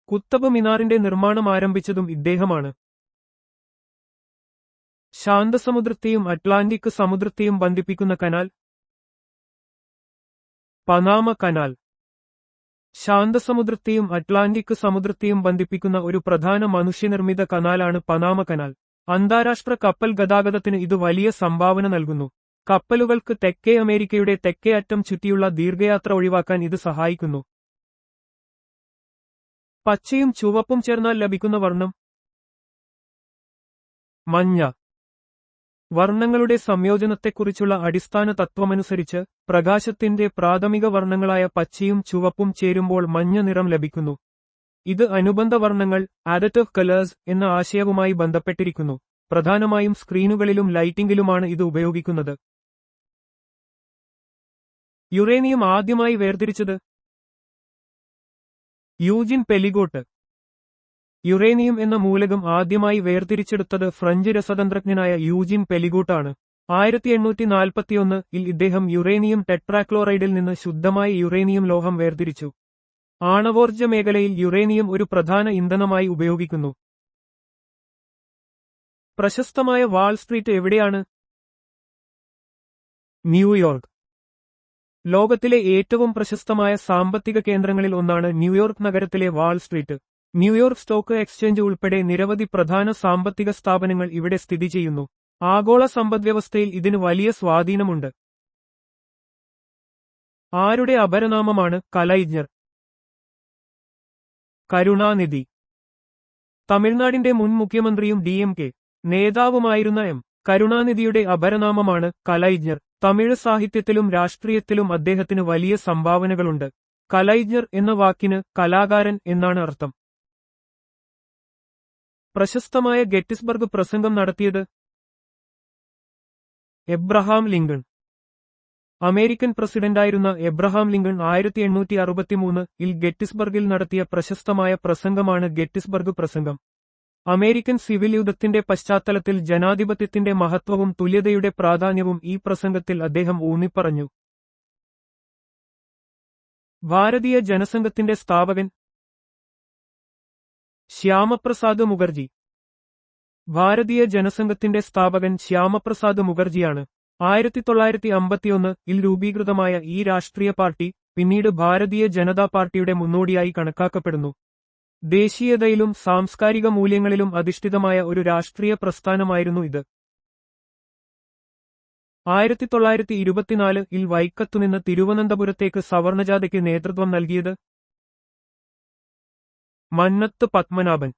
കുത്തബ് മിനാറിന്റെ നിർമ്മാണം ആരംഭിച്ചതും ഇദ്ദേഹമാണ്. ശാന്തസമുദ്രത്തെയും അറ്റ്ലാന്റിക് സമുദ്രത്തെയും ബന്ധിപ്പിക്കുന്ന കനാൽ പനാമ കനാൽ. ശാന്തസമുദ്രത്തെയും അറ്റ്ലാന്റിക് സമുദ്രത്തെയും ബന്ധിപ്പിക്കുന്ന ഒരു പ്രധാന മനുഷ്യനിർമ്മിത കനാലാണ് പനാമ കനാൽ. അന്താരാഷ്ട്ര കപ്പൽ ഗതാഗതത്തിന് ഇത് വലിയ സംഭാവന നൽകുന്നു. കപ്പലുകൾക്ക് തെക്കേ അമേരിക്കയുടെ തെക്കേ അറ്റം ചുറ്റിയുള്ള ദീർഘയാത്ര ഒഴിവാക്കാൻ ഇത് സഹായിക്കുന്നു. പച്ചയും ചുവപ്പും ചേർന്നാൽ ലഭിക്കുന്ന വർണ്ണം മഞ്ഞ. വർണ്ണങ്ങളുടെ സംയോജനത്തെക്കുറിച്ചുള്ള അടിസ്ഥാന തത്വമനുസരിച്ച് പ്രകാശത്തിന്റെ പ്രാഥമിക വർണ്ണങ്ങളായ പച്ചയും ചുവപ്പും ചേരുമ്പോൾ മഞ്ഞ നിറം ലഭിക്കുന്നു. ഇത് അനുബന്ധ വർണ്ണങ്ങൾ ആഡറ്റീവ് കളേഴ്സ് എന്ന ആശയവുമായി ബന്ധപ്പെട്ടിരിക്കുന്നു. പ്രധാനമായും സ്ക്രീനുകളിലും ലൈറ്റിംഗിലുമാണ് ഇത് ഉപയോഗിക്കുന്നത്. യുറേനിയം ആദ്യമായി വേർതിരിച്ചത് യൂജിൻ പെലിഗോട്ട്. യുറേനിയം എന്ന മൂലകം ആദ്യമായി വേർതിരിച്ചെടുത്തത് ഫ്രഞ്ച് രസതന്ത്രജ്ഞനായ യൂജിൻ പെലിഗോട്ടാണ്. 1841-ൽ ഇദ്ദേഹം യുറേനിയം ടെട്രാക്ലോറൈഡിൽ നിന്ന് ശുദ്ധമായ യുറേനിയം ലോഹം വേർതിരിച്ചു. ആണവോർജ്ജ മേഖലയിൽ യുറേനിയം ഒരു പ്രധാന ഇന്ധനമായി ഉപയോഗിക്കുന്നു. പ്രശസ്തമായ വാൾ സ്ട്രീറ്റ് എവിടെയാണ്? ന്യൂയോർക്ക്. ലോകത്തിലെ ഏറ്റവും പ്രശസ്തമായ സാമ്പത്തിക കേന്ദ്രങ്ങളിൽ ഒന്നാണ് ന്യൂയോർക്ക് നഗരത്തിലെ Wall Street. New York stock exchange ഉൾപ്പെടെ നിരവധി പ്രധാന സാമ്പത്തിക സ്ഥാപനങ്ങൾ ഇവിടെ സ്ഥിതി ചെയ്യുന്നു. ആഗോള സമ്പദ്വ്യവസ്ഥയിൽ ഇതിന് വലിയ സ്വാധീനമുണ്ട്. ആരുടെ അപരനാമമാണ് കലൈജ്ഞർ? കരുണാനിധി. തമിഴ്നാടിന്റെ മുൻ മുഖ്യമന്ത്രിയും DMK നേതാവുമായിരുന്ന M. കരുണാനിധിയുടെ അപരനാമമാണ് കലൈജ്ഞർ. തമിഴ് സാഹിത്യത്തിലും രാഷ്ട്രീയത്തിലും അദ്ദേഹത്തിന് വലിയ സംഭാവനകളുണ്ട്. കലൈജ്ഞർ എന്ന വാക്കിന് കലാകാരൻ എന്നാണ് അർത്ഥം. പ്രശസ്തമായ ഗെറ്റിസ്ബർഗ് പ്രസംഗം നടത്തിയത് എബ്രഹാം ലിങ്കൺ. അമേരിക്കൻ പ്രസിഡന്റായിരുന്ന എബ്രഹാം ലിങ്കൺ 1863-ൽ ഗെറ്റിസ്ബർഗിൽ നടത്തിയ പ്രശസ്തമായ പ്രസംഗമാണ് ഗെറ്റിസ്ബർഗ് പ്രസംഗം. അമേരിക്കൻ സിവിൽ യുദ്ധത്തിന്റെ പശ്ചാത്തലത്തിൽ ജനാധിപത്യത്തിന്റെ മഹത്വവും തുല്യതയുടെ പ്രാധാന്യവും ഈ പ്രസംഗത്തിൽ അദ്ദേഹം ഊന്നിപ്പറഞ്ഞു. ഭാരതീയ ജനസംഘത്തിന്റെ സ്ഥാപകൻ ശ്യാമപ്രസാദ് മുഖർജി. ഭാരതീയ ജനസംഘത്തിന്റെ സ്ഥാപകൻ ശ്യാമപ്രസാദ് മുഖർജിയാണ്. 1951-ൽ രൂപീകൃതമായ ഈ രാഷ്ട്രീയ പാർട്ടി പിന്നീട് ഭാരതീയ ജനതാ പാർട്ടിയുടെ മുന്നോടിയായി കണക്കാക്കപ്പെടുന്നു. ദേശീയതയിലും സാംസ്കാരിക മൂല്യങ്ങളിലും അധിഷ്ഠിതമായ ഒരു രാഷ്ട്രീയ പ്രസ്ഥാനമായിരുന്നു ഇത്. 1924-ൽ വൈക്കത്തുനിന്ന് തിരുവനന്തപുരത്തേക്ക് സവർണജാഥയ്ക്ക് നേതൃത്വം നൽകിയത് മന്നത്ത് പത്മനാഭൻ.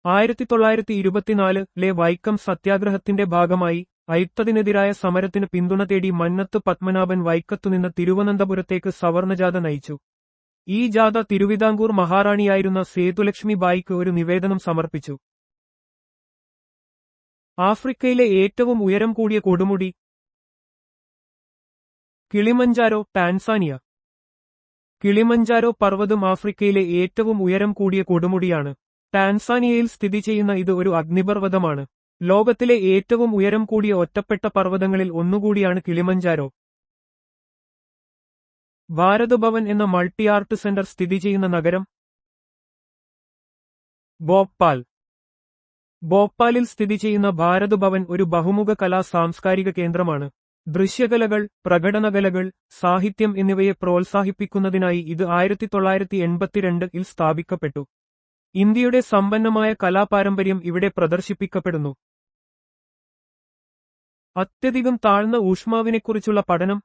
1924-ലെ വൈക്കം സത്യാഗ്രഹത്തിന്റെ ഭാഗമായി അയിത്തതിനെതിരായ സമരത്തിന് പിന്തുണ തേടി മന്നത്ത് പത്മനാഭൻ വൈക്കത്തുനിന്ന് തിരുവനന്തപുരത്തേക്ക് സവർണജാഥ നയിച്ചു. ഈ ജാഥ തിരുവിതാംകൂർ മഹാറാണിയായിരുന്ന സേതുലക്ഷ്മി ബായിക്ക് ഒരു നിവേദനം സമർപ്പിച്ചു. ആഫ്രിക്കയിലെ ഏറ്റവും ഉയരം കൂടിയ കൊടുമുടി കിളിമഞ്ചാരോ, ടാൻസാനിയ. കിളിമഞ്ചാരോ പർവ്വതം ആഫ്രിക്കയിലെ ഏറ്റവും ഉയരം കൂടിയ കൊടുമുടിയാണ്. ടാൻസാനിയയിൽ സ്ഥിതി ചെയ്യുന്ന ഇത് ഒരു അഗ്നിപർവ്വതമാണ്. ലോകത്തിലെ ഏറ്റവും ഉയരം കൂടിയ ഒറ്റപ്പെട്ട പർവ്വതങ്ങളിൽ ഒന്നുകൂടിയാണ് കിളിമഞ്ചാരോ. ഭാരത് ഭവൻ എന്ന മൾട്ടി ആർട്ട് സെന്റർ സ്ഥിതി ചെയ്യുന്ന നഗരം ഭോപ്പാൽ. ഭോപ്പാലിൽ സ്ഥിതി ചെയ്യുന്ന ഭാരത് ഭവൻ ഒരു ബഹുമുഖ കലാ സാംസ്കാരിക കേന്ദ്രമാണ്. ദൃശ്യകലകൾ, പ്രകടനകലകൾ, സാഹിത്യം എന്നിവയെ പ്രോത്സാഹിപ്പിക്കുന്നതിനായി ഇത് 1982 സ്ഥാപിക്കപ്പെട്ടു. ഇന്ത്യയുടെ സമ്പന്നമായ കലാപാരമ്പര്യം ഇവിടെ പ്രദർശിപ്പിക്കപ്പെടുന്നു. അത്യധികം താഴ്ന്ന ഊഷ്മാവിനെക്കുറിച്ചുള്ള പഠനം.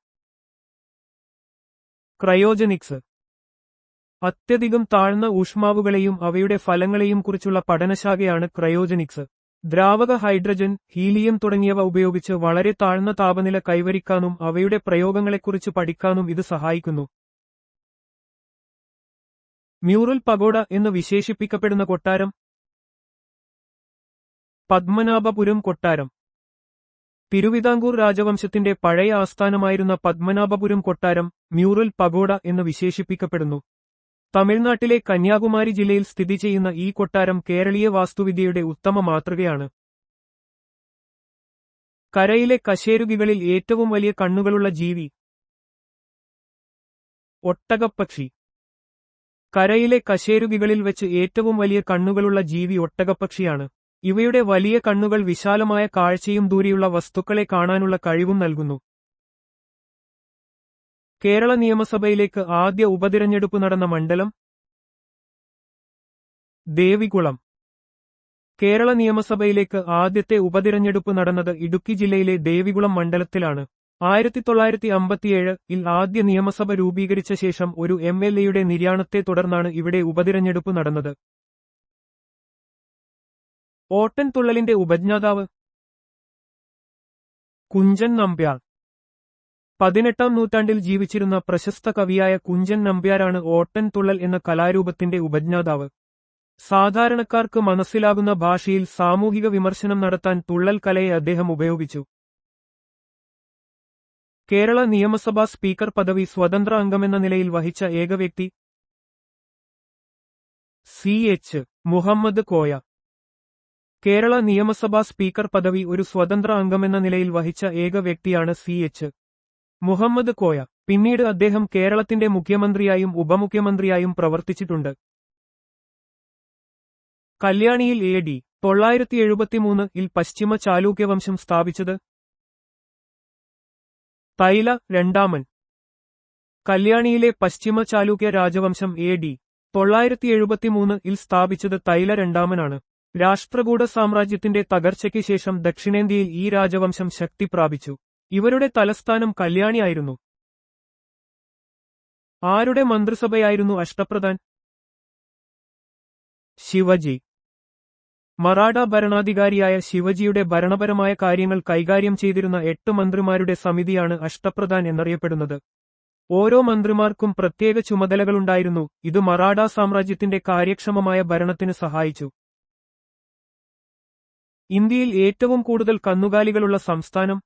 ക്രയോജനിക്സ്. അത്യധികം താഴ്ന്ന ഊഷ്മാവുകളെയും അവയുടെ ഫലങ്ങളെയും കുറിച്ചുള്ള പഠനശാഖയാണ് ക്രയോജനിക്സ്. ദ്രാവക ഹൈഡ്രജൻ, ഹീലിയം തുടങ്ങിയവ ഉപയോഗിച്ച് വളരെ താഴ്ന്ന താപനില കൈവരിക്കാനും അവയുടെ പ്രയോഗങ്ങളെക്കുറിച്ച് പഠിക്കാനും ഇത് സഹായിക്കുന്നു. മ്യൂറൽ പഗോഡ എന്ന് വിശേഷിപ്പിക്കപ്പെടുന്ന കൊട്ടാരം പത്മനാഭപുരം കൊട്ടാരം. തിരുവിതാംകൂർ രാജവംശത്തിന്റെ പഴയ ആസ്ഥാനമായിരുന്ന പത്മനാഭപുരം കൊട്ടാരം മ്യൂറൽ പഗോഡ എന്ന് വിശേഷിപ്പിക്കപ്പെടുന്നു. തമിഴ്നാട്ടിലെ കന്യാകുമാരി ജില്ലയിൽ സ്ഥിതി ചെയ്യുന്ന ഈ കൊട്ടാരം കേരളീയ വാസ്തുവിദ്യയുടെ ഉത്തമ മാതൃകയാണ്. കരയിലെ കശേരുകികളിൽ ഏറ്റവും വലിയ കണ്ണുകളുള്ള ജീവി ഒട്ടകപ്പക്ഷി. കരയിലെ കശേരുകികളിൽ വെച്ച് ഏറ്റവും വലിയ കണ്ണുകളുള്ള ജീവി ഒട്ടകപ്പക്ഷിയാണ്. ഇവയുടെ വലിയ കണ്ണുകൾ വിശാലമായ കാഴ്ചയും ദൂരെയുള്ള വസ്തുക്കളെ കാണാനുള്ള കഴിവും നൽകുന്നു. കേരള നിയമസഭയിലേക്ക് ആദ്യ ഉപതിരഞ്ഞെടുപ്പ് നടന്ന മണ്ഡലം ദേവികുളം. കേരള നിയമസഭയിലേക്ക് ആദ്യത്തെ ഉപതിരഞ്ഞെടുപ്പ് നടന്നത് ഇടുക്കി ജില്ലയിലെ ദേവികുളം മണ്ഡലത്തിലാണ്. 1957 ആദ്യ നിയമസഭ രൂപീകരിച്ച ശേഷം ഒരു MLA-യുടെ നിര്യാണത്തെ തുടർന്നാണ് ഇവിടെ ഉപതിരഞ്ഞെടുപ്പ് നടന്നത്. ഓട്ടൻതുള്ളലിന്റെ ഉപജ്ഞാതാവ് കുഞ്ചൻ നമ്പ്യാർ. 18-ാം നൂറ്റാണ്ടിൽ ജീവിച്ചിരുന്ന പ്രശസ്ത കവിയായ കുഞ്ചൻ നമ്പ്യാരാണ് ഓട്ടൻതുള്ളൽ എന്ന കലാരൂപത്തിന്റെ ഉപജ്ഞാതാവ്. സാധാരണക്കാർക്ക് മനസ്സിലാകുന്ന ഭാഷയിൽ സാമൂഹിക വിമർശനം നടത്താൻ തുള്ളൽ കലയെ അദ്ദേഹം ഉപയോഗിച്ചു. കേരള നിയമസഭാ സ്പീക്കർ പദവി സ്വതന്ത്ര അംഗമെന്ന നിലയിൽ വഹിച്ച ഏക വ്യക്തി CH മുഹമ്മദ് കോയ. കേരള നിയമസഭാ സ്പീക്കർ പദവി ഒരു സ്വതന്ത്ര അംഗമെന്ന നിലയിൽ വഹിച്ച ഏക വ്യക്തിയാണ് CH മുഹമ്മദ് കോയ. പിന്നീട് അദ്ദേഹം കേരളത്തിന്റെ മുഖ്യമന്ത്രിയായും ഉപമുഖ്യമന്ത്രിയായും പ്രവർത്തിച്ചിട്ടുണ്ട്. കല്യാണിയിൽ AD 973 പശ്ചിമ ചാലൂക്യവംശം സ്ഥാപിച്ചത് തൈല രണ്ടാമൻ. കല്യാണിയിലെ പശ്ചിമ ചാലൂക്യ രാജവംശം AD 973 സ്ഥാപിച്ചത് തൈല രണ്ടാമനാണ്. രാഷ്ട്രകൂട സാമ്രാജ്യത്തിന്റെ തകർച്ചയ്ക്ക് ശേഷം ദക്ഷിണേന്ത്യയിൽ ഈ രാജവംശം ശക്തി പ്രാപിച്ചു. ഇവരുടെ തലസ്ഥാനം കല്യാണിയായിരുന്നു. ആരുടെ മന്ത്രിസഭയായിരുന്നു അഷ്ടപ്രധാൻ? ശിവജി. മറാഠ ഭരണാധികാരിയായ ശിവജിയുടെ ഭരണപരമായ കാര്യങ്ങൾ കൈകാര്യം ചെയ്തിരുന്ന 8 മന്ത്രിമാരുടെ സമിതിയാണ് അഷ്ടപ്രധാൻ എന്നറിയപ്പെടുന്നത്. ഓരോ മന്ത്രിമാർക്കും പ്രത്യേക ചുമതലകളുണ്ടായിരുന്നു. ഇത് മറാഠ സാമ്രാജ്യത്തിന്റെ കാര്യക്ഷമമായ ഭരണത്തിന് സഹായിച്ചു. ഇന്ത്യയിൽ ഏറ്റവും കൂടുതൽ കന്നുകാലികളുള്ള സംസ്ഥാനം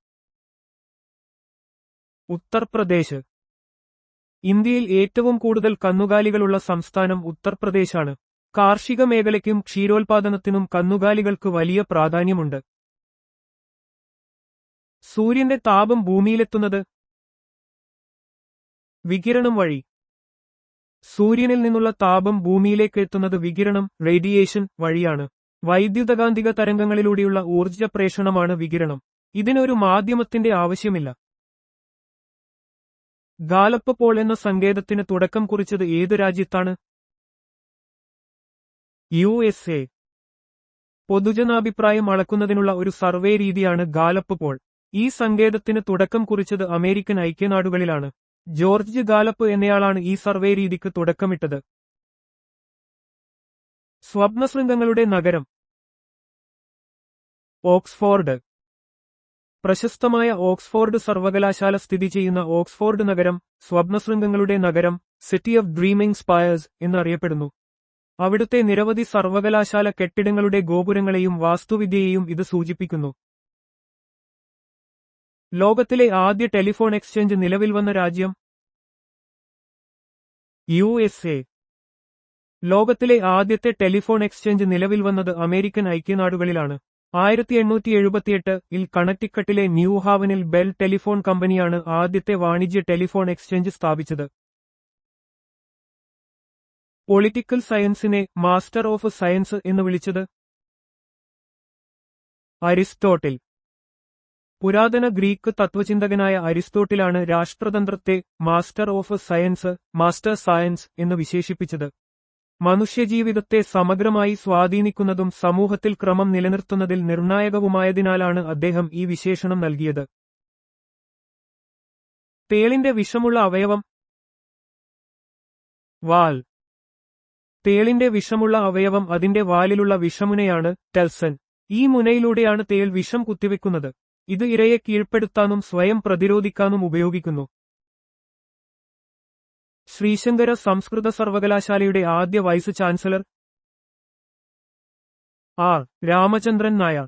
ഉത്തർപ്രദേശ്. ഇന്ത്യയിൽ ഏറ്റവും കൂടുതൽ കന്നുകാലികളുള്ള സംസ്ഥാനം ഉത്തർപ്രദേശാണ്. കാർഷിക മേഖലയ്ക്കും ക്ഷീരോത്പാദനത്തിനും കന്നുകാലികൾക്ക് വലിയ പ്രാധാന്യമുണ്ട്. സൂര്യന്റെ താപം ഭൂമിയിലെത്തുന്നത് വികിരണം വഴി. സൂര്യനിൽ നിന്നുള്ള താപം ഭൂമിയിലേക്ക് എത്തുന്നത് വികിരണം റേഡിയേഷൻ വഴിയാണ്. വൈദ്യുതകാന്തിക തരംഗങ്ങളിലൂടെയുള്ള ഊർജ്ജ പ്രേഷണമാണ് വികിരണം. ഇതിനൊരു മാധ്യമത്തിന്റെ ആവശ്യമില്ല. ഗാലപ്പ് പോൾ എന്ന സങ്കേതത്തിന് തുടക്കം കുറിച്ചത് ഏത് രാജ്യത്താണ്? USA. പൊതുജനാഭിപ്രായം അളക്കുന്നതിനുള്ള ഒരു സർവേ രീതിയാണ് ഗാലപ്പ് പോൾ. ഈ സങ്കേതത്തിന് തുടക്കം കുറിച്ചത് അമേരിക്കൻ ഐക്യനാടുകളിലാണ്. ജോർജ് ഗാലപ്പ് എന്നയാളാണ് ഈ സർവേ രീതിക്ക് തുടക്കമിട്ടത്. സ്വപ്നശൃംഗങ്ങളുടെ നഗരം ഓക്സ്ഫോർഡ്. പ്രശസ്തമായ ഓക്സ്ഫോർഡ് സർവകലാശാല സ്ഥിതി ചെയ്യുന്ന ഓക്സ്ഫോർഡ് നഗരം സ്വപ്നശൃംഗങ്ങളുടെ നഗരം, സിറ്റി ഓഫ് ഡ്രീമിംഗ് സ്പയേഴ്സ് എന്നറിയപ്പെടുന്നു. അവിടുത്തെ നിരവധി സർവകലാശാല കെട്ടിടങ്ങളുടെ ഗോപുരങ്ങളെയും വാസ്തുവിദ്യയെയും ഇത് സൂചിപ്പിക്കുന്നു. ലോകത്തിലെ ആദ്യ ടെലിഫോൺ എക്സ്ചേഞ്ച് നിലവിൽ വന്ന രാജ്യം USA. ലോകത്തിലെ ആദ്യത്തെ ടെലിഫോൺ എക്സ്ചേഞ്ച് നിലവിൽ വന്നത് അമേരിക്കൻ ഐക്യനാടുകളിലാണ്. 1878 കണക്ടിക്കട്ടിലെ ന്യൂ ഹാവനിൽ ബെൽ ടെലിഫോൺ കമ്പനിയാണ് ആദ്യത്തെ വാണിജ്യ ടെലിഫോൺ എക്സ്ചേഞ്ച് സ്ഥാപിച്ചത്. പൊളിറ്റിക്കൽ സയൻസിനെ മാസ്റ്റർ ഓഫ് സയൻസ് എന്ന് വിളിച്ചത് അരിസ്റ്റോട്ടിൽ. പുരാതന ഗ്രീക്ക് തത്വചിന്തകനായ അരിസ്റ്റോട്ടിലാണ് രാഷ്ട്രതന്ത്രത്തെ master of science, master science എന്ന് വിശേഷിപ്പിച്ചത്. മനുഷ്യജീവിതത്തെ സമഗ്രമായി സ്വാധീനിക്കുന്നതും സമൂഹത്തിൽ ക്രമം നിലനിർത്തുന്നതിൽ നിർണായകവുമായതിനാലാണ് അദ്ദേഹം ഈ വിശേഷണം നൽകിയത്. തേളിന്റെ വിഷമുള്ള അവയവം. വാൽ. തേളിന്റെ വിഷമുള്ള അവയവം അതിന്റെ വാലിലുള്ള വിഷമുനയാണ്, ടെൽസൺ. ഈ മുനയിലൂടെയാണ് തേൾ വിഷം കുത്തിവെക്കുന്നത്. ഇത് ഇരയെ കീഴ്പ്പെടുത്താനും സ്വയം പ്രതിരോധിക്കാനും ഉപയോഗിക്കുന്നു. ശ്രീശങ്കര സംസ്കൃത സർവകലാശാലയുടെ ആദ്യ vice chancellor R. Ramachandran Nair.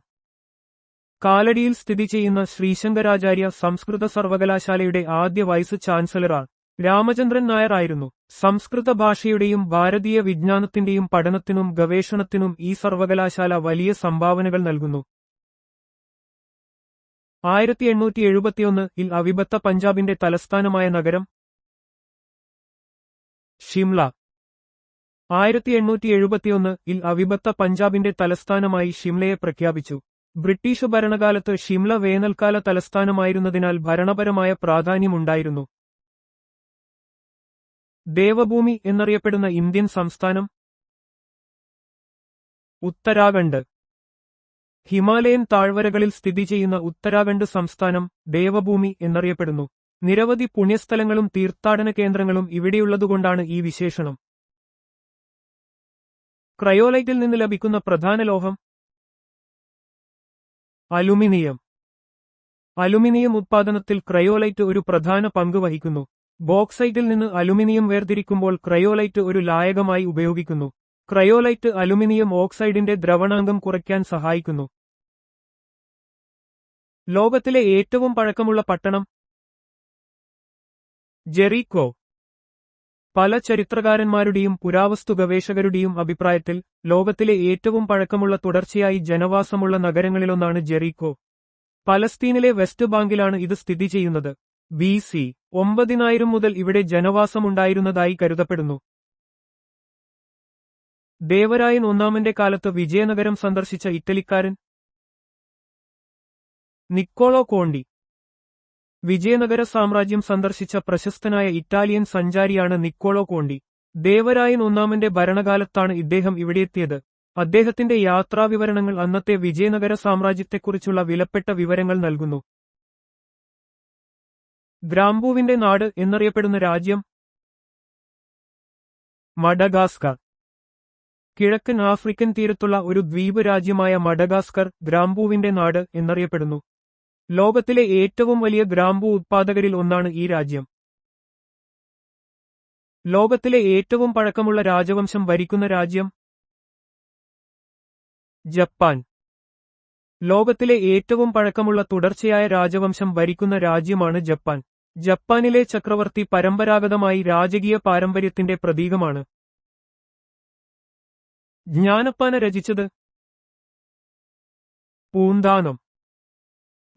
കാലടിയിൽ സ്ഥിതി ചെയ്യുന്ന ശ്രീശങ്കരാചാര്യ സംസ്കൃത സർവകലാശാലയുടെ ആദ്യ vice chancellor R. Ramachandran Nair ആയിരുന്നു. സംസ്കൃത ഭാഷയുടെയും ഭാരതീയ വിജ്ഞാനത്തിന്റെയും പഠനത്തിനും ഗവേഷണത്തിനും ഈ സർവകലാശാല വലിയ സംഭാവനകൾ നൽകുന്നു. 1871 അവിഭക്ത പഞ്ചാബിന്റെ തലസ്ഥാനമായ നഗരം ഷിംല. 1871 അവിഭക്ത പഞ്ചാബിന്റെ തലസ്ഥാനമായി ഷിംലയെ പ്രഖ്യാപിച്ചു. ബ്രിട്ടീഷ് ഭരണകാലത്ത് ഷിംല വേനൽക്കാല തലസ്ഥാനമായിരുന്നതിനാൽ ഭരണപരമായ പ്രാധാന്യമുണ്ടായിരുന്നു. ദേവഭൂമി എന്നറിയപ്പെടുന്ന ഇന്ത്യൻ സംസ്ഥാനം ഉത്തരാഖണ്ഡ്. ഹിമാലയൻ താഴ്വരകളിൽ സ്ഥിതി ചെയ്യുന്ന ഉത്തരാഖണ്ഡ് സംസ്ഥാനം ദേവഭൂമി എന്നറിയപ്പെടുന്നു. നിരവധി പുണ്യസ്ഥലങ്ങളും തീർത്ഥാടന കേന്ദ്രങ്ങളും ഇവിടെയുള്ളതുകൊണ്ടാണ് ഈ വിശേഷണം. ക്രയോലൈറ്റിൽ നിന്ന് ലഭിക്കുന്ന പ്രധാന ലോഹം അലുമിനിയം. അലുമിനിയം ഉത്പാദനത്തിൽ ക്രയോലൈറ്റ് ഒരു പ്രധാന പങ്ക് വഹിക്കുന്നു. ബോക്സൈറ്റിൽ നിന്ന് അലുമിനിയം വേർതിരിക്കുമ്പോൾ ക്രയോലൈറ്റ് ഒരു ലായകമായി ഉപയോഗിക്കുന്നു. ക്രയോലൈറ്റ് അലുമിനിയം ഓക്സൈഡിന്റെ ദ്രവണാങ്കം കുറയ്ക്കാൻ സഹായിക്കുന്നു. ലോകത്തിലെ ഏറ്റവും പഴക്കമുള്ള പട്ടണം ജെറീക്കോ. പല ചരിത്രകാരന്മാരുടെയും പുരാവസ്തു ഗവേഷകരുടെയും അഭിപ്രായത്തിൽ ലോകത്തിലെ ഏറ്റവും പഴക്കമുള്ള തുടർച്ചയായി ജനവാസമുള്ള നഗരങ്ങളിലൊന്നാണ് ജെറീക്കോ. പലസ്തീനിലെ വെസ്റ്റ് ബാങ്കിലാണ് ഇത് സ്ഥിതി ചെയ്യുന്നത്. BC 9000 മുതൽ ഇവിടെ ജനവാസമുണ്ടായിരുന്നതായി കരുതപ്പെടുന്നു. ദേവരായൻ ഒന്നാമന്റെ കാലത്ത് വിജയനഗരം സന്ദർശിച്ച ഇറ്റലിക്കാരൻ നിക്കോളോ കോണ്ടി. വിജയനഗര സാമ്രാജ്യം സന്ദർശിച്ച പ്രശസ്തനായ ഇറ്റാലിയൻ സഞ്ചാരിയാണ് നിക്കോളോ കോണ്ടി. ദേവരായൻ ഒന്നാമന്റെ ഭരണകാലത്താണ് ഇദ്ദേഹം ഇവിടെയെത്തിയത്. അദ്ദേഹത്തിന്റെ യാത്രാവിവരണങ്ങൾ അന്നത്തെ വിജയനഗര സാമ്രാജ്യത്തെക്കുറിച്ചുള്ള വിലപ്പെട്ട വിവരങ്ങൾ നൽകുന്നു. ഗ്രാമ്പൂവിന്റെ നാട് എന്നറിയപ്പെടുന്ന രാജ്യം മഡഗാസ്കർ. കിഴക്കൻ ആഫ്രിക്കൻ തീരത്തുള്ള ഒരു ദ്വീപ് രാജ്യമായ മഡഗാസ്കർ ഗ്രാമ്പൂവിന്റെ നാട് എന്നറിയപ്പെടുന്നു. ലോകത്തിലെ ഏറ്റവും വലിയ ഗ്രാമ്പൂ ഉത്പാദകരിൽ ഒന്നാണ് ഈ രാജ്യം. ലോകത്തിലെ ഏറ്റവും പഴക്കമുള്ള രാജവംശം ഭരിക്കുന്ന രാജ്യം ജപ്പാൻ. ലോകത്തിലെ ഏറ്റവും പഴക്കമുള്ള തുടർച്ചയായ രാജവംശം ഭരിക്കുന്ന രാജ്യമാണ് ജപ്പാൻ. ജപ്പാനിലെ ചക്രവർത്തി പരമ്പരാഗതമായി രാജകീയ പാരമ്പര്യത്തിന്റെ പ്രതീകമാണ്. ജ്ഞാനപ്പാന രചിച്ചത് പൂന്താനം.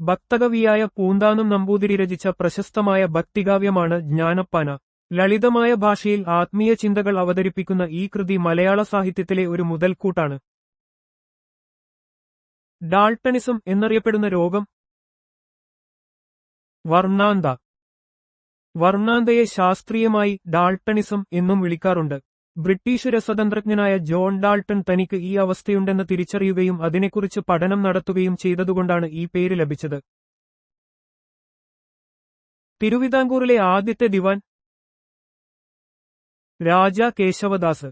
ഭക്തകവിയായ പൂന്താനം നമ്പൂതിരി രചിച്ച പ്രശസ്തമായ ഭക്തികാവ്യമാണ് ജ്ഞാനപ്പാന. ലളിതമായ ഭാഷയിൽ ആത്മീയ ചിന്തകൾ അവതരിപ്പിക്കുന്ന ഈ കൃതി മലയാള സാഹിത്യത്തിലെ ഒരു മുതൽക്കൂട്ടാണ്. ഡാൾട്ടണിസം എന്നറിയപ്പെടുന്ന രോഗം വർണ്ണാന്ത. വർണ്ണാന്തയെ ശാസ്ത്രീയമായി ഡാൾട്ടണിസം എന്നും വിളിക്കാറുണ്ട്. ബ്രിട്ടീഷ് രസതന്ത്രജ്ഞനായ ജോൺ ഡാൾട്ടൺ തനിക്ക് ഈ അവസ്ഥയുണ്ടെന്ന് തിരിച്ചറിയുകയും അതിനെക്കുറിച്ച് പഠനം നടത്തുകയും ചെയ്തതുകൊണ്ടാണ് ഈ പേര് ലഭിച്ചത്. തിരുവിതാംകൂറിലെ ആദ്യത്തെ ദിവാൻ രാജാ കേശവദാസ്.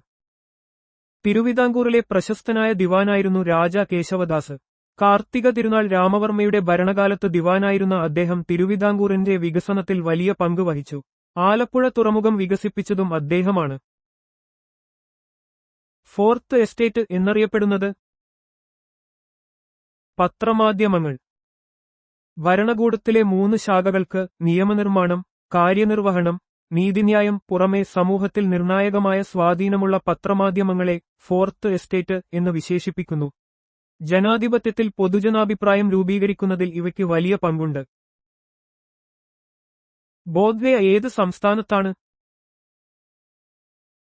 തിരുവിതാംകൂറിലെ പ്രശസ്തനായ ദിവാനായിരുന്നു രാജാ കേശവദാസ്. കാർത്തിക തിരുനാൾ രാമവർമ്മയുടെ ഭരണകാലത്ത് ദിവാനായിരുന്ന അദ്ദേഹം തിരുവിതാംകൂറിന്റെ വികസനത്തിൽ വലിയ പങ്ക് വഹിച്ചു. ആലപ്പുഴ തുറമുഖം വികസിപ്പിച്ചതും അദ്ദേഹമാണ്. ഫോർത്ത് എസ്റ്റേറ്റ് എന്നറിയപ്പെടുന്നത് പത്രമാധ്യമങ്ങൾ. ഭരണകൂടത്തിലെ 3 ശാഖകൾക്ക് നിയമനിർമ്മാണം, കാര്യനിർവഹണം, നീതിന്യായം പുറമെ സമൂഹത്തിൽ നിർണായകമായ സ്വാധീനമുള്ള പത്രമാധ്യമങ്ങളെ ഫോർത്ത് എസ്റ്റേറ്റ് എന്ന് വിശേഷിപ്പിക്കുന്നു. ജനാധിപത്യത്തിൽ പൊതുജനാഭിപ്രായം രൂപീകരിക്കുന്നതിൽ ഇവയ്ക്ക് വലിയ പങ്കുണ്ട്. ബോധ്ഗയ ഏത് സംസ്ഥാനത്താണ്?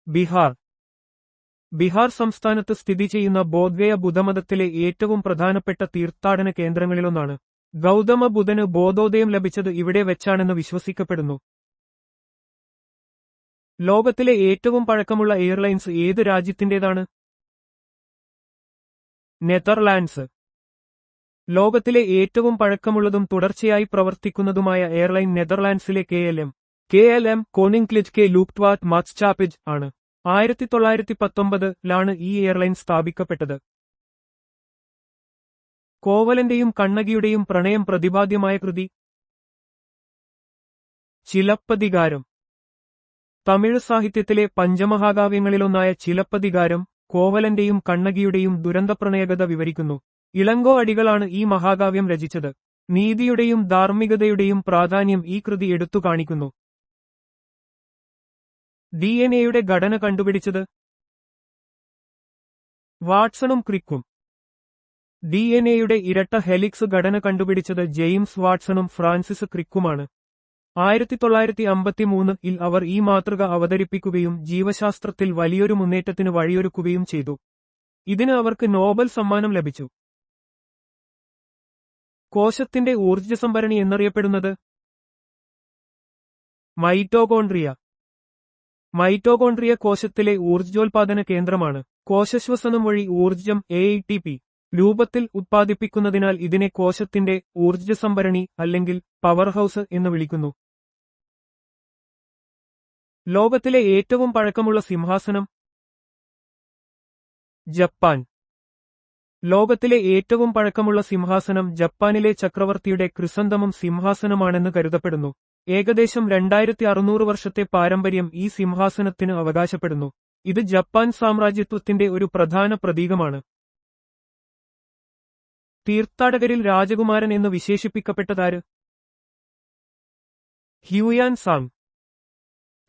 ബീഹാർ. ബീഹാർ സംസ്ഥാനത്ത് സ്ഥിതി ചെയ്യുന്ന ബോധ്ഗയ ബുദ്ധമതത്തിലെ ഏറ്റവും പ്രധാനപ്പെട്ട തീർത്ഥാടന കേന്ദ്രങ്ങളിലൊന്നാണ്. ഗൗതമ ബുദ്ധന് ബോധോദയം ലഭിച്ചത് ഇവിടെ വെച്ചാണെന്ന് വിശ്വസിക്കപ്പെടുന്നു. ലോകത്തിലെ ഏറ്റവും പഴക്കമുള്ള എയർലൈൻസ് ഏത് രാജ്യത്തിന്റേതാണ്? നെതർലാൻഡ്സ്. ലോകത്തിലെ ഏറ്റവും പഴക്കമുള്ളതും തുടർച്ചയായി പ്രവർത്തിക്കുന്നതുമായ എയർലൈൻ നെതർലാൻഡ്സിലെ KLM കോണിങ്ക്ലിജ് ലൂഫ്റ്റ്വാറ്റ് മാറ്റ്സ്ചാപ്പിജ് ആണ്. 1919 ഈ എയർലൈൻ സ്ഥാപിക്കപ്പെട്ടത്. കോവലന്റെയും കണ്ണകിയുടെയും പ്രണയം പ്രതിപാദ്യമായ കൃതി? ചിലപ്പതികാരം. തമിഴ് സാഹിത്യത്തിലെ പഞ്ചമഹാകാവ്യങ്ങളിലൊന്നായ ചിലപ്പതികാരം കോവലന്റെയും കണ്ണകിയുടെയും ദുരന്തപ്രണയകഥ വിവരിക്കുന്നു. ഇളങ്കോ അടികളാണ് ഈ മഹാകാവ്യം രചിച്ചത്. നീതിയുടെയും ധാർമ്മികതയുടെയും പ്രാധാന്യം ഈ കൃതി എടുത്തു കാണിക്കുന്നു. DNA ഘടന കണ്ടുപിടിച്ചത്? വാട്സണും ക്രിക്കും. DNA ഇരട്ട ഹെലിക്സ് ഘടന കണ്ടുപിടിച്ചത് ജെയിംസ് വാട്സണും ഫ്രാൻസിസ് ക്രിക്കുമാണ്. 1953 അവർ ഈ മാതൃക അവതരിപ്പിക്കുകയും ജീവശാസ്ത്രത്തിൽ വലിയൊരു മുന്നേറ്റത്തിന് വഴിയൊരുക്കുകയും ചെയ്തു. ഇതിന് അവർക്ക് നോബൽ സമ്മാനം ലഭിച്ചു. കോശത്തിന്റെ ഊർജ്ജസംഭരണി എന്നറിയപ്പെടുന്നത്? മൈറ്റോകോൺട്രിയ. മൈറ്റോകോൺട്രിയ കോശത്തിലെ ഊർജ്ജോൽപാദന കേന്ദ്രമാണ്. കോശശ്വസനം വഴി ഊർജ്ജം ATP രൂപത്തിൽ ഉത്പാദിപ്പിക്കുന്നതിനാൽ ഇതിനെ കോശത്തിന്റെ ഊർജ്ജസംഭരണി അല്ലെങ്കിൽ പവർഹൌസ് എന്ന് വിളിക്കുന്നു. ലോകത്തിലെ ഏറ്റവും പഴക്കമുള്ള സിംഹാസനം? ജപ്പാൻ. ലോകത്തിലെ ഏറ്റവും പഴക്കമുള്ള സിംഹാസനം ജപ്പാനിലെ ചക്രവർത്തിയുടെ ക്രിസന്തമം സിംഹാസനമാണെന്ന് കരുതപ്പെടുന്നു. ഏകദേശം 2600 വർഷത്തെ പാരമ്പര്യം ഈ സിംഹാസനത്തിന് അവകാശപ്പെടുന്നു. ഇത് ജപ്പാൻ സാമ്രാജ്യത്വത്തിന്റെ ഒരു പ്രധാന പ്രതീകമാണ്. തീർത്ഥാടകരിൽ രാജകുമാരൻ എന്ന് വിശേഷിപ്പിക്കപ്പെട്ടതാര്? ഹ്യൂയാൻ സാങ്.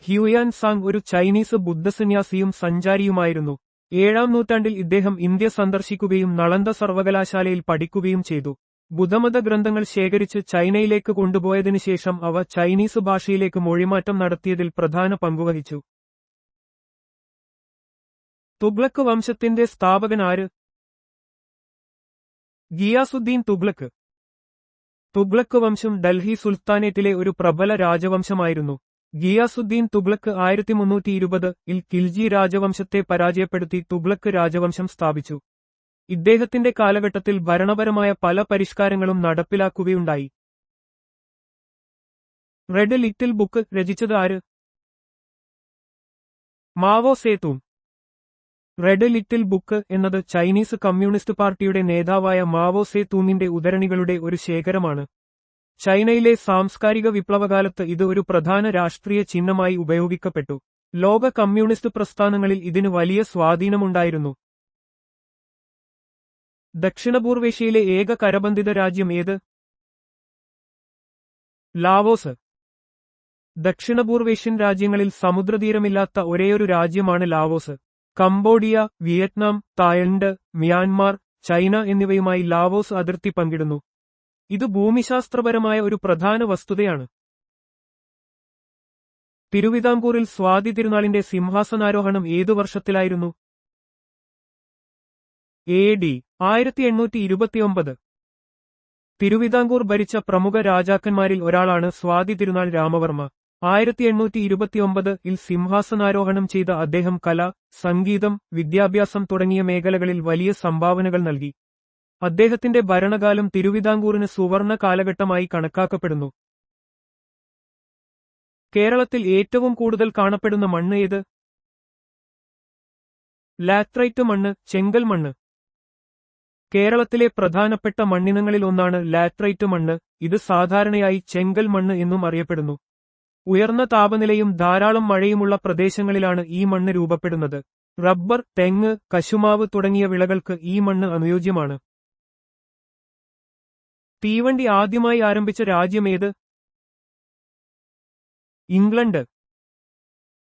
ഹ്യൂയാൻ സാങ് ഒരു ചൈനീസ് ബുദ്ധസന്യാസിയും സഞ്ചാരിയുമായിരുന്നു. 7ാം നൂറ്റാണ്ടിൽ ഇദ്ദേഹം ഇന്ത്യ സന്ദർശിക്കുകയും നളന്ദ സർവകലാശാലയിൽ പഠിക്കുകയും ചെയ്തു. ബുദ്ധമത ഗ്രന്ഥങ്ങൾ ശേഖരിച്ച് ചൈനയിലേക്ക് കൊണ്ടുപോയതിനുശേഷം അവ ചൈനീസ് ഭാഷയിലേക്ക് മൊഴിമാറ്റം നടത്തിയതിൽ പ്രധാന പങ്കുവഹിച്ചു. തുഗ്ലക്ക് വംശത്തിന്റെ സ്ഥാപകൻ ആര്? ഗിയാസുദ്ദീൻ തുഗ്ലക്ക്. തുഗ്ലക്ക് വംശം ഡൽഹി സുൽത്താനേറ്റിലെ ഒരു പ്രബല രാജവംശമായിരുന്നു. ഗിയാസുദ്ദീൻ തുഗ്ലക്ക് 1320 ഖിൽജി രാജവംശത്തെ പരാജയപ്പെടുത്തി തുഗ്ലക്ക് രാജവംശം സ്ഥാപിച്ചു. ഇദ്ദേഹത്തിന്റെ കാലഘട്ടത്തിൽ ഭരണപരമായ പല പരിഷ്കാരങ്ങളും നടപ്പിലാക്കുകയുണ്ടായി. റെഡ് ലിറ്റിൽ ബുക്ക് രചിച്ചത് ആര്? മാവോ സേതൂങ്. റെഡ് ലിറ്റിൽ ബുക്ക് എന്നത് ചൈനീസ് കമ്മ്യൂണിസ്റ്റ് പാർട്ടിയുടെ നേതാവായ മാവോ സേതൂങ്ങിന്റെ ഉദ്ധരണികളുടെ ഒരു ശേഖരമാണ്. ചൈനയിലെ സാംസ്കാരിക വിപ്ലവകാലത്ത് ഇത് ഒരു പ്രധാന രാഷ്ട്രീയ ചിഹ്നമായി ഉപയോഗിക്കപ്പെട്ടു. ലോക കമ്മ്യൂണിസ്റ്റ് പ്രസ്ഥാനങ്ങളിൽ ഇതിന് വലിയ സ്വാധീനമുണ്ടായിരുന്നു. ദക്ഷിണപൂർവേഷ്യയിലെ ഏക കരബന്ധിത രാജ്യം ഏത്? ലാവോസ്. ദക്ഷിണപൂർവേഷ്യൻ രാജ്യങ്ങളിൽ സമുദ്രതീരമില്ലാത്ത ഒരേയൊരു രാജ്യമാണ് Laos. Cambodia, Vietnam, Thailand, Myanmar, China എന്നിവയുമായി ലാവോസ് അതിർത്തി പങ്കിടുന്നു. ഇത് ഭൂമിശാസ്ത്രപരമായ ഒരു പ്രധാന വസ്തുതയാണ്. തിരുവിതാംകൂറിൽ സ്വാതി തിരുനാളിന്റെ സിംഹാസനാരോഹണം ഏതു വർഷത്തിലായിരുന്നു? AD 1829. തിരുവിതാംകൂർ ഭരിച്ച പ്രമുഖ രാജാക്കന്മാരിൽ ഒരാളാണ് സ്വാതി തിരുനാൾ രാമവർമ്മ. 1829 സിംഹാസനാരോഹണം ചെയ്ത അദ്ദേഹം കല, സംഗീതം, വിദ്യാഭ്യാസം തുടങ്ങിയ മേഖലകളിൽ വലിയ സംഭാവനകൾ നൽകി. അദ്ദേഹത്തിന്റെ ഭരണകാലം തിരുവിതാംകൂറിന് സുവർണ കാലഘട്ടമായി കണക്കാക്കപ്പെടുന്നു. കേരളത്തിൽ ഏറ്റവും കൂടുതൽ കാണപ്പെടുന്ന മണ്ണ് ഏത്? ലാറ്ററൈറ്റ് മണ്ണ്, ചെങ്കൽ മണ്ണ്. കേരളത്തിലെ പ്രധാനപ്പെട്ട മണ്ണിനങ്ങളിൽ ഒന്നാണ് ലാറ്ററൈറ്റ് മണ്ണ്. ഇത് സാധാരണയായി ചെങ്കൽ മണ്ണ് എന്നും അറിയപ്പെടുന്നു. ഉയർന്ന താപനിലയും ധാരാളം മഴയുമുള്ള പ്രദേശങ്ങളിലാണ് ഈ മണ്ണ് രൂപപ്പെടുന്നത്. റബ്ബർ, തെങ്ങ്, കശുമാവ് തുടങ്ങിയ വിളകൾക്ക് ഈ മണ്ണ് അനുയോജ്യമാണ്. തീവണ്ടി ആദ്യമായി ആരംഭിച്ച രാജ്യം ഏത്? ഇംഗ്ലണ്ട്.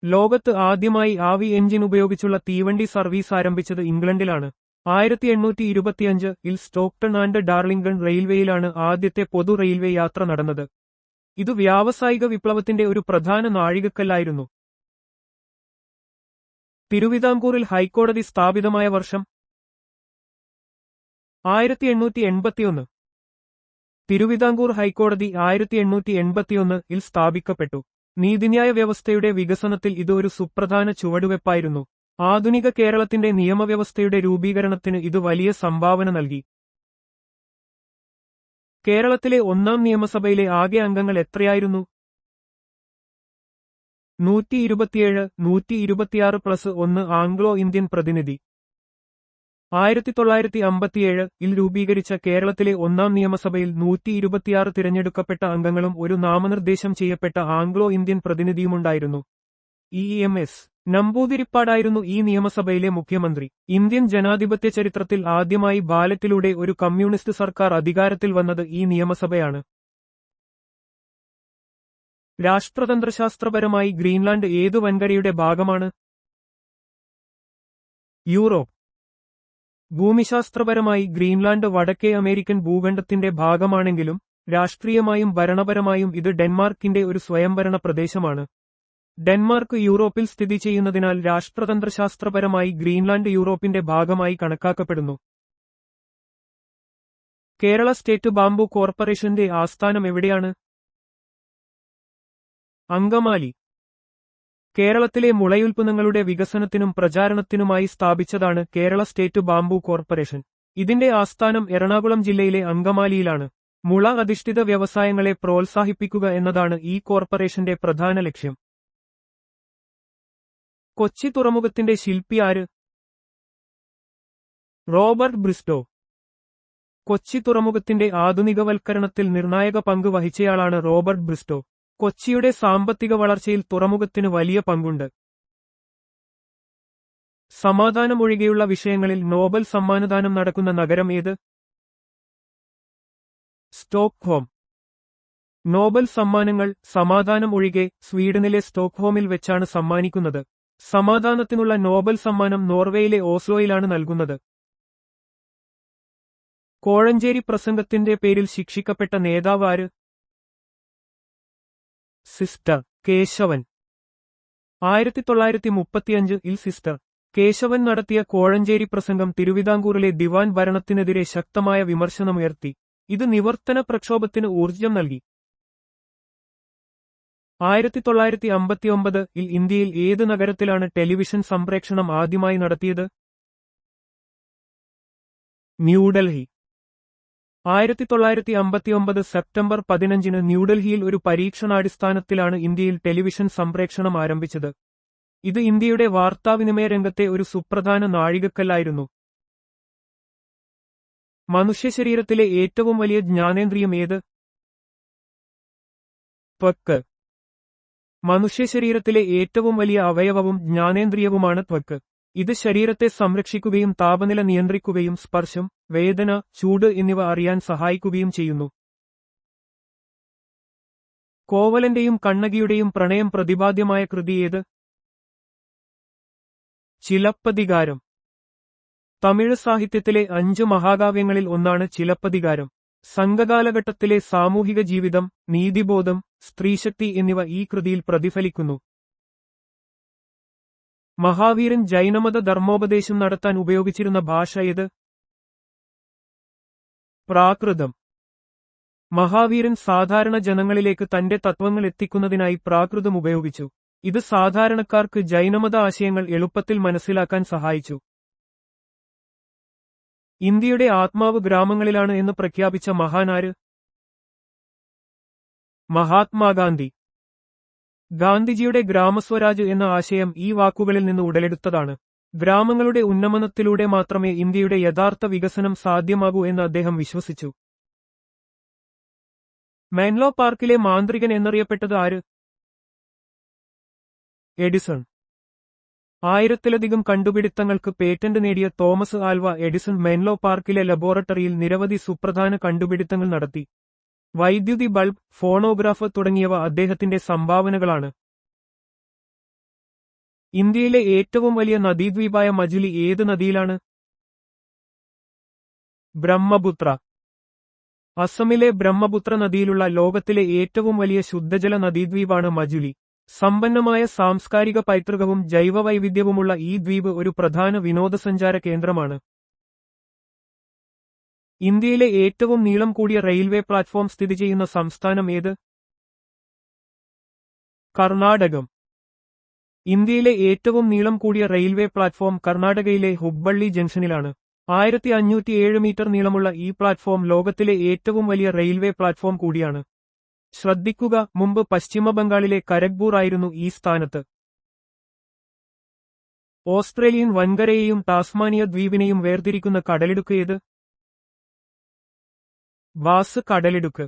ലോകത്ത് ആദ്യമായി ആവി എഞ്ചിൻ ഉപയോഗിച്ചുള്ള തീവണ്ടി സർവീസ് ആരംഭിച്ചത് ഇംഗ്ലണ്ടിലാണ്. 1825 സ്റ്റോക്ടൺ ആൻഡ് ഡാർലിംഗൺ റെയിൽവേയിലാണ് ആദ്യത്തെ പൊതു റെയിൽവേ യാത്ര നടന്നത്. ഇത് വ്യാവസായിക വിപ്ലവത്തിന്റെ ഒരു പ്രധാന നാഴികക്കല്ലായിരുന്നു. തിരുവിതാംകൂറിൽ ഹൈക്കോടതി സ്ഥാപിതമായ വർഷം 1881. തിരുവിതാംകൂർ ഹൈക്കോടതി 1881 സ്ഥാപിക്കപ്പെട്ടു. നീതിന്യായ വ്യവസ്ഥയുടെ വികസനത്തിൽ ഇത് ഒരു സുപ്രധാന ചുവടുവെപ്പായിരുന്നു. ആധുനിക കേരളത്തിന്റെ നിയമവ്യവസ്ഥയുടെ രൂപീകരണത്തിന് ഇത് വലിയ സംഭാവന നൽകി. കേരളത്തിലെ ഒന്നാം നിയമസഭയിലെ ആകെ അംഗങ്ങൾ എത്രയായിരുന്നു? 127, 126+1 ആംഗ്ലോ ഇന്ത്യൻ പ്രതിനിധി. 1957 രൂപീകരിച്ച കേരളത്തിലെ ഒന്നാം നിയമസഭയിൽ 126 തിരഞ്ഞെടുക്കപ്പെട്ട അംഗങ്ങളും ഒരു നാമനിർദ്ദേശം ചെയ്യപ്പെട്ട ആംഗ്ലോ ഇന്ത്യൻ പ്രതിനിധിയുമുണ്ടായിരുന്നു. EMS നമ്പൂതിരിപ്പാടായിരുന്നു ഈ നിയമസഭയിലെ മുഖ്യമന്ത്രി. ഇന്ത്യൻ ജനാധിപത്യ ചരിത്രത്തിൽ ആദ്യമായി ബാലറ്റിലൂടെ ഒരു കമ്മ്യൂണിസ്റ്റ് സർക്കാർ അധികാരത്തിൽ വന്നത് ഈ നിയമസഭയാണ്. രാഷ്ട്രതന്ത്രശാസ്ത്രപരമായി ഗ്രീൻലാൻഡ് ഏതു വൻകരയുടെ ഭാഗമാണ്? യൂറോപ്പ്. ഭൂമിശാസ്ത്രപരമായി ഗ്രീൻലാൻഡ് വടക്കേ അമേരിക്കൻ ഭൂഖണ്ഡത്തിന്റെ ഭാഗമാണെങ്കിലും രാഷ്ട്രീയമായും ഭരണപരമായും ഇത് ഡെൻമാർക്കിന്റെ ഒരു സ്വയംഭരണ പ്രദേശമാണ്. ഡെൻമാർക്ക് യൂറോപ്പിൽ സ്ഥിതി ചെയ്യുന്നതിനാൽ രാഷ്ട്രതന്ത്രശാസ്ത്രപരമായി ഗ്രീൻലാൻഡ് യൂറോപ്പിന്റെ ഭാഗമായി കണക്കാക്കപ്പെടുന്നു. കേരള സ്റ്റേറ്റ് ബാംബു കോർപ്പറേഷന്റെ ആസ്ഥാനം എവിടെയാണ്? അങ്കമാലി. കേരളത്തിലെ മുളയുൽപ്പന്നങ്ങളുടെ വികസനത്തിനും പ്രചാരണത്തിനുമായി സ്ഥാപിച്ചതാണ് കേരള സ്റ്റേറ്റ് ബാംബു കോർപ്പറേഷൻ. ഇതിന്റെ ആസ്ഥാനം എറണാകുളം ജില്ലയിലെ അങ്കമാലിയിലാണ്. മുള അധിഷ്ഠിത വ്യവസായങ്ങളെ പ്രോത്സാഹിപ്പിക്കുക എന്നതാണ് ഈ കോർപ്പറേഷന്റെ പ്രധാന ലക്ഷ്യം. കൊച്ചി തുറമുഖത്തിന്റെ ശില്പി ആര്? Robert Bristow. കൊച്ചി തുറമുഖത്തിന്റെ ആധുനികവൽക്കരണത്തിൽ നിർണായക പങ്ക് വഹിച്ചയാളാണ് റോബർട്ട് ബ്രിസ്റ്റോ. കൊച്ചിയുടെ സാമ്പത്തിക വളർച്ചയിൽ തുറമുഖത്തിന് വലിയ പങ്കുണ്ട്. സമാധാനമൊഴികെയുള്ള വിഷയങ്ങളിൽ നോബൽ സമ്മാനദാനം നടക്കുന്ന നഗരം ഏത്? സ്റ്റോക്ക്ഹോം. നോബൽ സമ്മാനങ്ങൾ സമാധാനം ഒഴികെ സ്വീഡനിലെ സ്റ്റോക്ക്ഹോമിൽ വെച്ചാണ് സമ്മാനിക്കുന്നത്. സമാധാനത്തിനുള്ള നോബൽ സമ്മാനം നോർവേയിലെ ഓസ്ലോയിലാണ് നൽകുന്നത്. കോഴഞ്ചേരി പ്രസംഗത്തിന്റെ പേരിൽ ശിക്ഷിക്കപ്പെട്ട നേതാവ് ആര്? സിസ്റ്റർ കേശവൻ. 1935 സിസ്റ്റർ കേശവൻ നടത്തിയ കോഴഞ്ചേരി പ്രസംഗം തിരുവിതാംകൂറിലെ ദിവാൻ ഭരണത്തിനെതിരെ ശക്തമായ വിമർശനമുയർത്തി. ഇത് നിവർത്തന പ്രക്ഷോഭത്തിന് ഊർജ്ജം നൽകി. 1959 ഇന്ത്യയിൽ ഏത് നഗരത്തിലാണ് ടെലിവിഷൻ സംപ്രേഷണം ആദ്യമായി നടത്തിയത്? ന്യൂഡൽഹി. 1959 സെപ്റ്റംബർ 15 ന്യൂഡൽഹിയിൽ ഒരു പരീക്ഷണാടിസ്ഥാനത്തിലാണ് ഇന്ത്യയിൽ ടെലിവിഷൻ സംപ്രേഷണം ആരംഭിച്ചത്. ഇത് ഇന്ത്യയുടെ വാർത്താവിനിമയ രംഗത്തെ ഒരു സുപ്രധാന നാഴികക്കല്ലായിരുന്നു. മനുഷ്യശരീരത്തിലെ ഏറ്റവും വലിയ ജ്ഞാനേന്ദ്രിയം ഏത്? ത്വക്ക്. മനുഷ്യശരീരത്തിലെ ഏറ്റവും വലിയ അവയവവും ജ്ഞാനേന്ദ്രിയവുമാണ് ത്വക്ക്. ഇത് ശരീരത്തെ സംരക്ഷിക്കുകയും താപനില നിയന്ത്രിക്കുകയും സ്പർശം, വേദന, ചൂട് എന്നിവ അറിയാൻ സഹായിക്കുകയും ചെയ്യുന്നു. കോവലന്റെയും കണ്ണകിയുടെയും പ്രണയം പ്രതിപാദ്യമായ കൃതി ഏത്? ചിലപ്പതികാരം. തമിഴ് സാഹിത്യത്തിലെ 5 മഹാകാവ്യങ്ങളിൽ ഒന്നാണ് ചിലപ്പതികാരം. സംഘകാലഘട്ടത്തിലെ സാമൂഹിക ജീവിതം, നീതിബോധം, സ്ത്രീശക്തി എന്നിവ ഈ കൃതിയിൽ പ്രതിഫലിക്കുന്നു. മഹാവീരൻ ജൈനമത ധർമ്മോപദേശം നടത്താൻ ഉപയോഗിച്ചിരുന്ന ഭാഷ ഏത്? പ്രാകൃതം. മഹാവീരൻ സാധാരണ ജനങ്ങളിലേക്ക് തന്റെ തത്വങ്ങൾ എത്തിക്കുന്നതിനായി പ്രാകൃതം ഉപയോഗിച്ചു. ഇത് സാധാരണക്കാർക്ക് ജൈനമത ആശയങ്ങൾ എളുപ്പത്തിൽ മനസ്സിലാക്കാൻ സഹായിച്ചു. ഇന്ത്യയുടെ ആത്മാവ് ഗ്രാമങ്ങളിലാണ് എന്ന് പ്രഖ്യാപിച്ച മഹാനാര്? മഹാത്മാഗാന്ധി. ഗാന്ധിജിയുടെ ഗ്രാമസ്വരാജ് എന്ന ആശയം ഈ വാക്കുകളിൽ നിന്ന് ഉടലെടുത്തതാണ്. ഗ്രാമങ്ങളുടെ ഉന്നമനത്തിലൂടെ മാത്രമേ ഇന്ത്യയുടെ യഥാർത്ഥ വികസനം സാധ്യമാകൂ എന്ന് അദ്ദേഹം വിശ്വസിച്ചു. മെൻലോ പാർക്കിലെ മാന്ത്രികൻ എന്നറിയപ്പെട്ടത് ആര്? എഡിസൺ. 1000-ലധികം കണ്ടുപിടുത്തങ്ങൾക്ക് പേറ്റന്റ് നേടിയ തോമസ് ആൽവ എഡിസൺ മെൻലോ പാർക്കിലെ ലബോറട്ടറിയിൽ നിരവധി സുപ്രധാന കണ്ടുപിടുത്തങ്ങൾ നടത്തി. വൈദ്യുതി ബൾബ്, ഫോണോഗ്രാഫ് തുടങ്ങിയവ അദ്ദേഹത്തിന്റെ സംഭാവനകളാണ്. ഇന്ത്യയിലെ ഏറ്റവും വലിയ നദീദ്വീപായ മജുലി ഏത് നദിയിലാണ്? ബ്രഹ്മപുത്ര. അസമിലെ ബ്രഹ്മപുത്ര നദിയിലുള്ള ലോകത്തിലെ ഏറ്റവും വലിയ ശുദ്ധജല നദീദ്വീപാണ് മജുലി. സമ്പന്നമായ സാംസ്കാരിക പൈതൃകവും ജൈവവൈവിധ്യവുമുള്ള ഈ ദ്വീപ് ഒരു പ്രധാന വിനോദസഞ്ചാര കേന്ദ്രമാണ്. ഇന്ത്യയിലെ ഏറ്റവും നീളം കൂടിയ റെയിൽവേ പ്ലാറ്റ്ഫോം സ്ഥിതി ചെയ്യുന്ന സംസ്ഥാനം ഏത്? കർണാടകം. ഇന്ത്യയിലെ ഏറ്റവും നീളം കൂടിയ റെയിൽവേ പ്ലാറ്റ്ഫോം കർണാടകയിലെ ഹുബ്ബള്ളി ജംഗ്ഷനിലാണ്. 1507 മീറ്റർ നീളമുള്ള ഈ പ്ലാറ്റ്ഫോം ലോകത്തിലെ ഏറ്റവും വലിയ റെയിൽവേ പ്ലാറ്റ്ഫോം കൂടിയാണ്. ശ്രദ്ധിക്കുക, മുമ്പ് പശ്ചിമബംഗാളിലെ കരഗ്പൂർ ആയിരുന്നു ഈ സ്ഥാനത്ത്. ഓസ്ട്രേലിയൻ വൻകരയെയും ടാസ്മാനിയ ദ്വീപിനെയും വേർതിരിക്കുന്ന കടലിടുക്ക് ഏത്? ബാസ് കടലിടുക്ക്.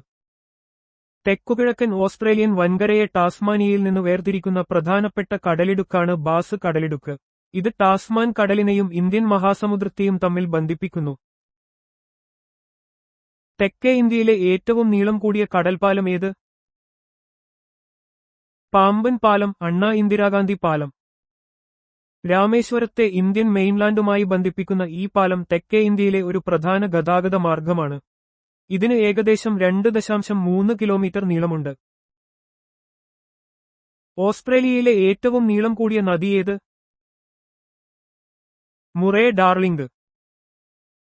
തെക്കുകിഴക്കൻ ഓസ്ട്രേലിയൻ വൻകരയെ ടാസ്മാനിയയിൽ നിന്ന് വേർതിരിക്കുന്ന പ്രധാനപ്പെട്ട കടലിടുക്കാണ് ബാസ് കടലിടുക്ക്. ഇത് ടാസ്മാൻ കടലിനെയും ഇന്ത്യൻ മഹാസമുദ്രത്തെയും തമ്മിൽ ബന്ധിപ്പിക്കുന്നു. തെക്കേ ഇന്ത്യയിലെ ഏറ്റവും നീളം കൂടിയ കടൽപ്പാലം ഏത്? പാമ്പൻ പാലം, അണ്ണാ ഇന്ദിരാഗാന്ധി പാലം. രാമേശ്വരത്തെ ഇന്ത്യൻ മെയിൻലാൻഡുമായി ബന്ധിപ്പിക്കുന്ന ഈ പാലം തെക്കേ ഇന്ത്യയിലെ ഒരു പ്രധാന ഗതാഗത മാർഗമാണ്. ഇതിന് ഏകദേശം 2.3 കിലോമീറ്റർ നീളമുണ്ട്. ഓസ്ട്രേലിയയിലെ ഏറ്റവും നീളം കൂടിയ നദി ഏത്? Murray darling.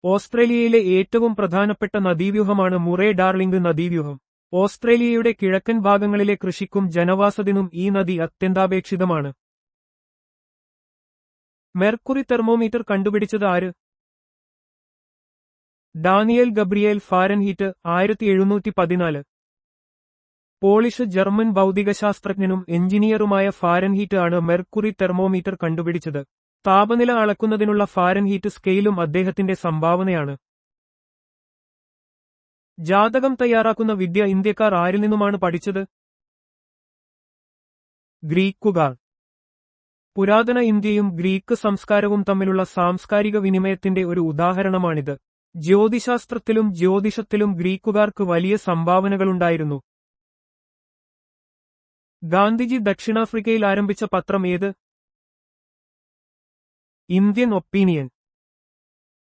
ഓസ്ട്രേലിയയിലെ ഏറ്റവും പ്രധാനപ്പെട്ട നദീവ്യൂഹമാണ് മുറേ ഡാർലിംഗ് നദീവ്യൂഹം. ഓസ്ട്രേലിയയുടെ കിഴക്കൻ ഭാഗങ്ങളിലെ കൃഷിക്കും ജനവാസത്തിനും ഈ നദി അത്യന്താപേക്ഷിതമാണ്. മെർക്കുറി തെർമോമീറ്റർ കണ്ടുപിടിച്ചത് ആര്? Daniel Gabriel Fahrenheit, 1714. Polish German ഭൗതികശാസ്ത്രജ്ഞനും എഞ്ചിനീയറുമായ ഫാരൻഹീറ്റ് ആണ് മെർക്കുറി തെർമോമീറ്റർ കണ്ടുപിടിച്ചത്. താപനില അളക്കുന്നതിനുള്ള ഫാരൻഹീറ്റ് സ്കെയിലും അദ്ദേഹത്തിന്റെ സംഭാവനയാണ്. ജാതകം തയ്യാറാക്കുന്ന വിദ്യ ഇന്ത്യക്കാർ ആരിൽ നിന്നുമാണ് പഠിച്ചത്? ഗ്രീക്കുകാർ. പുരാതന ഇന്ത്യയും ഗ്രീക്ക് സംസ്കാരവും തമ്മിലുള്ള സാംസ്കാരിക വിനിമയത്തിന്റെ ഒരു ഉദാഹരണമാണിത്. ജ്യോതിശാസ്ത്രത്തിലും ജ്യോതിഷത്തിലും ഗ്രീക്കുകാർക്ക് വലിയ സംഭാവനകളുണ്ടായിരുന്നു. ഗാന്ധിജി ദക്ഷിണാഫ്രിക്കയിൽ ആരംഭിച്ച പത്രം ഏത്? Indian opinion.